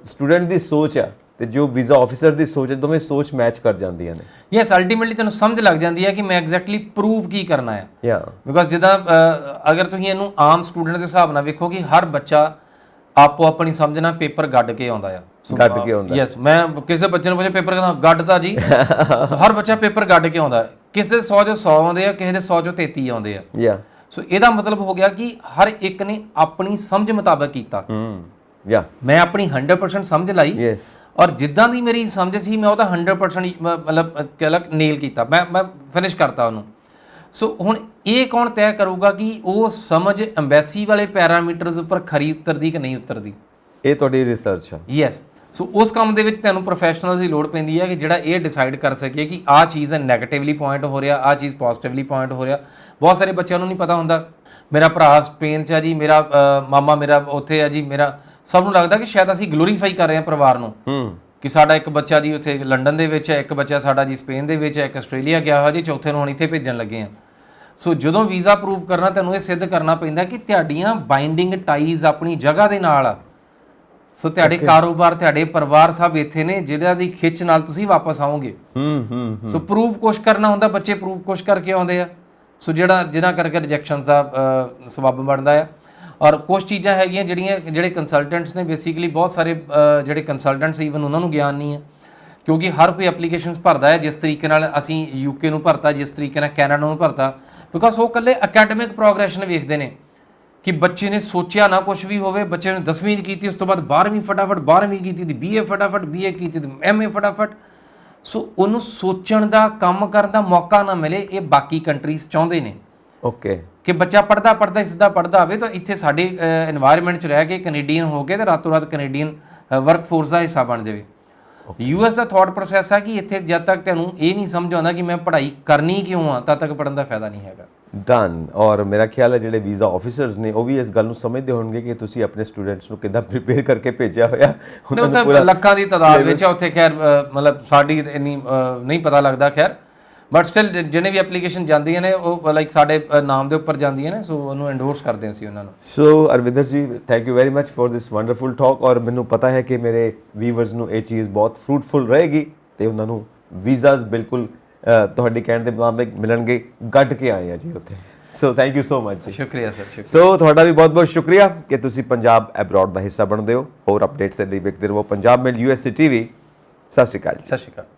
ਸਟੂਡੈਂਟ ਦੀ ਸੋਚ ਆ ਤੇ ਜੋ ਵੀਜ਼ਾ ਆਫੀਸਰ ਦੀ ਸੋਚ ਹੈ, ਦੋਵੇਂ ਸੋਚ ਮੈਚ ਕਰ ਜਾਂਦੀਆਂ ਨੇ। ਯੈਸ, ਅਲਟੀਮੇਟਲੀ ਤੁਹਾਨੂੰ ਸਮਝ ਲੱਗ ਜਾਂਦੀ ਹੈ ਕਿ ਮੈਂ ਐਗਜ਼ੈਕਟਲੀ ਪ੍ਰੂਵ ਕੀ ਕਰਨਾ ਹੈ। ਯਾ ਬਿਕੋਜ਼ ਜਿੱਦਾਂ ਅਗਰ ਤੁਸੀਂ ਇਹਨੂੰ ਆਮ ਸਟੂਡੈਂਟ ਦੇ ਹਿਸਾਬ ਨਾਲ ਵੇਖੋ ਕਿ ਹਰ ਬੱਚਾ ਆਪੋ ਆਪਣੀ ਸਮਝ ਨਾਲ ਪੇਪਰ ਗੱਡ ਕੇ ਆਉਂਦਾ ਆ। ਗੱਡ ਕੇ ਆਉਂਦਾ। ਯੈਸ, ਮੈਂ ਕਿਸੇ ਬੱਚੇ ਨੂੰ ਪੁੱਛੇ ਪੇਪਰ ਕਹਿੰਦਾ ਗੱਡਦਾ ਜੀ। ਸੋ ਹਰ ਬੱਚਾ ਪੇਪਰ ਗੱਡ ਕੇ ਆਉਂਦਾ। ਕਿਸੇ ਦੇ 100 ਚੋਂ 100 ਆਉਂਦੇ ਆ, ਕਿਸੇ ਦੇ 100 ਚੋਂ 33 ਆਉਂਦੇ ਆ। ਯਾ ਸੋ ਇਹਦਾ ਮਤਲਬ ਹੋ ਗਿਆ ਕਿ ਹਰ ਇੱਕ ਨੇ ਆਪਣੀ ਸਮਝ ਮੁਤਾਬਕ ਕੀਤਾ। ਯਾ ਮੈਂ ਆਪਣੀ 100% ਸਮਝ ਲਾਈ। ਯੈਸ। ਔਰ ਜਿੱਦਾਂ ਦੀ ਮੇਰੀ ਸਮਝ ਸੀ ਮੈਂ ਉਹਦਾ 100% ਮਤਲਬ ਕਹਿ ਲਾ ਨੇਲ ਕੀਤਾ, ਮੈਂ ਫਿਨਿਸ਼ ਕਰਤਾ ਉਹਨੂੰ। ਸੋ ਹੁਣ ਇਹ ਕੌਣ ਤੈਅ ਕਰੂਗਾ ਕਿ ਉਹ ਸਮਝ ਐਮਬੈਸੀ ਵਾਲੇ ਪੈਰਾਮੀਟਰਸ ਉੱਪਰ ਖਰੀ ਉਤਰਦੀ ਕਿ ਨਹੀਂ ਉਤਰਦੀ? ਇਹ ਤੁਹਾਡੀ ਰਿਸਰਚ ਆ। ਯੈਸ। ਸੋ ਉਸ ਕੰਮ ਦੇ ਵਿੱਚ ਤੁਹਾਨੂੰ ਪ੍ਰੋਫੈਸ਼ਨਲਸ ਦੀ ਲੋੜ ਪੈਂਦੀ ਹੈ ਕਿ ਜਿਹੜਾ ਇਹ ਡਿਸਾਈਡ ਕਰ ਸਕੇ ਕਿ ਆਹ ਚੀਜ਼ ਨੈਗੇਟਿਵਲੀ ਪੁਆਇੰਟ ਹੋ ਰਿਹਾ, ਆਹ ਚੀਜ਼ ਪੋਜ਼ਿਟਿਵਲੀ ਪੁਆਇੰਟ ਹੋ ਰਿਹਾ। ਬਹੁਤ ਸਾਰੇ ਬੱਚਿਆਂ ਨੂੰ ਨਹੀਂ ਪਤਾ ਹੁੰਦਾ। ਮੇਰਾ ਭਰਾ ਸਪੇਨ 'ਚ ਆ ਜੀ, ਮੇਰਾ ਮਾਮਾ ਮੇਰਾ ਉੱਥੇ ਆ ਜੀ, ਮੇਰਾ ਸਭ ਨੂੰ ਲੱਗਦਾ ਕਿ ਸ਼ਾਇਦ ਅਸੀਂ ਗਲੋਰੀਫਾਈ ਕਰ ਰਹੇ ਹਾਂ ਪਰਿਵਾਰ ਨੂੰ, ਕਿ ਸਾਡਾ ਇੱਕ ਬੱਚਾ ਜੀ ਉੱਥੇ ਲੰਡਨ ਦੇ ਵਿੱਚ ਹੈ, ਇੱਕ ਬੱਚਾ ਸਾਡਾ ਜੀ ਸਪੇਨ ਦੇ ਵਿੱਚ ਹੈ, ਇੱਕ ਆਸਟ੍ਰੇਲੀਆ ਗਿਆ ਹੋਇਆ ਜੀ, ਚੌਥੇ ਨੂੰ ਹੁਣ ਇੱਥੇ ਭੇਜਣ ਲੱਗੇ ਆ। ਸੋ ਜਦੋਂ ਵੀਜ਼ਾ ਅਪਰੂਵ ਕਰਨਾ ਤੁਹਾਨੂੰ ਇਹ ਸਿੱਧ ਕਰਨਾ ਪੈਂਦਾ ਕਿ ਤੁਹਾਡੀਆਂ ਬਾਈਂਡਿੰਗ ਟਾਈਜ਼ ਆਪਣੀ ਜਗ੍ਹਾ ਦੇ ਨਾਲ ਆ। ਸੋ ਤੁਹਾਡੇ ਕਾਰੋਬਾਰ, ਤੁਹਾਡੇ ਪਰਿਵਾਰ ਸਭ ਇੱਥੇ ਨੇ, ਜਿਹਨਾਂ ਦੀ ਖਿੱਚ ਨਾਲ ਤੁਸੀਂ ਵਾਪਸ ਆਓਗੇ। ਸੋ ਪ੍ਰੂਵ ਕੁਛ ਕਰਨਾ ਹੁੰਦਾ, ਬੱਚੇ ਪ੍ਰੂਵ ਕੁਛ ਕਰਕੇ ਆਉਂਦੇ ਆ। ਸੋ ਜਿਹਨਾਂ ਕਰਕੇ ਰਿਜੈਕਸ਼ਨਸ ਦਾ ਸਬੱਬ ਬਣਦਾ ਆ। ਔਰ ਕੁਝ ਚੀਜ਼ਾਂ ਹੈਗੀਆਂ ਜਿਹੜੇ ਕੰਸਲਟੈਂਟਸ ਨੇ, ਬੇਸਿਕਲੀ ਬਹੁਤ ਸਾਰੇ ਜਿਹੜੇ ਕੰਸਲਟੈਂਟਸ ਈਵਨ ਉਹਨਾਂ ਨੂੰ ਗਿਆਨ ਨਹੀਂ ਹੈ, ਕਿਉਂਕਿ ਹਰ ਕੋਈ ਐਪਲੀਕੇਸ਼ਨਸ ਭਰਦਾ ਹੈ ਜਿਸ ਤਰੀਕੇ ਨਾਲ ਅਸੀਂ ਯੂਕੇ ਨੂੰ ਭਰਤਾ, ਜਿਸ ਤਰੀਕੇ ਨਾਲ ਕੈਨੇਡਾ ਨੂੰ ਭਰਤਾ। ਬਿਕੋਜ਼ ਉਹ ਇਕੱਲੇ ਅਕੈਡਮਿਕ ਪ੍ਰੋਗਰੈਸ਼ਨ ਵੇਖਦੇ ਨੇ ਕਿ ਬੱਚੇ ਨੇ ਸੋਚਿਆ ਨਾ ਕੁਝ ਵੀ ਹੋਵੇ, ਬੱਚੇ ਨੇ 10ਵੀਂ ਕੀਤੀ, ਉਸ ਤੋਂ ਬਾਅਦ 12ਵੀਂ ਫਟਾਫਟ 12ਵੀਂ ਕੀਤੀ, ਦੀ BA ਫਟਾਫਟ BA ਕੀਤੀ, ਤੇ MA ਫਟਾਫਟ। ਸੋ ਉਹਨੂੰ ਸੋਚਣ ਦਾ, ਕੰਮ ਕਰਨ ਦਾ ਮੌਕਾ ਨਾ ਮਿਲੇ, ਇਹ ਬਾਕੀ ਕੰਟਰੀਜ਼ ਚਾਹੁੰਦੇ ਨੇ। ਓਕੇ। ਕਿ ਬੱਚਾ ਪੜ੍ਹਦਾ ਸਿੱਧਾ ਪੜ੍ਹਦਾ ਆਵੇ ਤਾਂ ਇੱਥੇ ਸਾਡੇ এনवायरमेंट 'ਚ ਰਹਿ ਕੇ ਕੈਨੇਡੀਅਨ ਹੋ ਕੇ ਤੇ ਰਾਤੋਂ ਰਾਤ ਕੈਨੇਡੀਅਨ ਵਰਕਫੋਰਸ ਦਾ ਹਿੱਸਾ ਬਣ ਜਾਵੇ। US ਦਾ ਥਾਟ ਪ੍ਰੋਸੈਸ ਹੈ ਕਿ ਇੱਥੇ ਜਦ ਤੱਕ ਤੁਹਾਨੂੰ ਇਹ ਨਹੀਂ ਸਮਝ ਆਉਂਦਾ ਕਿ ਮੈਂ ਪੜ੍ਹਾਈ ਕਰਨੀ ਕਿਉਂ ਆ, ਤਦ ਤੱਕ ਪੜ੍ਹਨ ਦਾ ਫਾਇਦਾ ਨਹੀਂ ਹੈਗਾ। ਡਨ। ਔਰ ਮੇਰਾ ਖਿਆਲ ਹੈ ਜਿਹੜੇ ਵੀਜ਼ਾ ਆਫੀਸਰਸ ਨੇ ਉਹ ਵੀ ਇਸ ਗੱਲ ਨੂੰ ਸਮਝਦੇ ਹੋਣਗੇ ਕਿ ਤੁਸੀਂ ਆਪਣੇ ਸਟੂਡੈਂਟਸ ਨੂੰ ਕਿੱਦਾਂ ਪ੍ਰੀਪੇਅਰ ਕਰਕੇ ਭੇਜਿਆ ਹੋਇਆ। ਉੱਥੇ ਲੱਖਾਂ ਦੀ ਤਾਦਾਦ ਵਿੱਚ ਆ ਉੱਥੇ, ਖੈਰ ਮਤਲਬ ਸਾਡੀ ਇੰਨੀ ਨਹੀਂ ਪਤਾ ਲੱਗਦਾ ਖੈਰ, ਬਟ ਸਟਿਲ ਜਿਹਨੇ ਵੀ ਐਪਲੀਕੇਸ਼ਨ ਜਾਂਦੀਆਂ ਨੇ ਉਹ ਲਾਈਕ ਸਾਡੇ ਨਾਮ ਦੇ ਉੱਪਰ ਜਾਂਦੀਆਂ ਨੇ। ਸੋ ਉਹਨੂੰ ਐਂਡੋਰਸ ਕਰਦੇ ਅਸੀਂ ਉਹਨਾਂ ਨੂੰ। ਸੋ ਅਰਵਿੰਦਰ ਜੀ, thank you very much for this wonderful talk. ਔਰ ਮੈਨੂੰ ਪਤਾ ਹੈ ਕਿ ਮੇਰੇ ਵੀਵਰਸ ਨੂੰ ਇਹ ਚੀਜ਼ ਬਹੁਤ ਫਰੂਟਫੁਲ ਰਹੇਗੀ ਤੇ ਉਹਨਾਂ ਨੂੰ ਵੀਜ਼ਾਸ ਬਿਲਕੁਲ ਤੁਹਾਡੇ ਕਹਿਣ ਦੇ ਮੁਤਾਬਿਕ ਮਿਲਣਗੇ। ਗੱਡ ਕੇ ਆਏ ਆ ਜੀ ਉੱਥੇ। ਸੋ ਥੈਂਕ ਯੂ ਸੋ ਮਚ ਜੀ। ਸ਼ੁਕਰੀਆ ਸਰ, ਸ਼ੁਕਰੀਆ। ਸੋ ਤੁਹਾਡਾ ਵੀ ਬਹੁਤ ਬਹੁਤ ਸ਼ੁਕਰੀਆ ਕਿ ਤੁਸੀਂ ਪੰਜਾਬ ਐਬਰੋਡ ਦਾ ਹਿੱਸਾ ਬਣਦੇ ਹੋ। ਹੋਰ ਅਪਡੇਟਸ ਦੇ ਲਈ ਵੇਖਦੇ ਰਹੋ ਪੰਜਾਬ ਮੇਲ USA TV। ਸਤਿ ਸ਼੍ਰੀ ਅਕਾਲ ਜੀ। ਸਤਿ ਸ਼੍ਰੀ ਅਕਾਲ।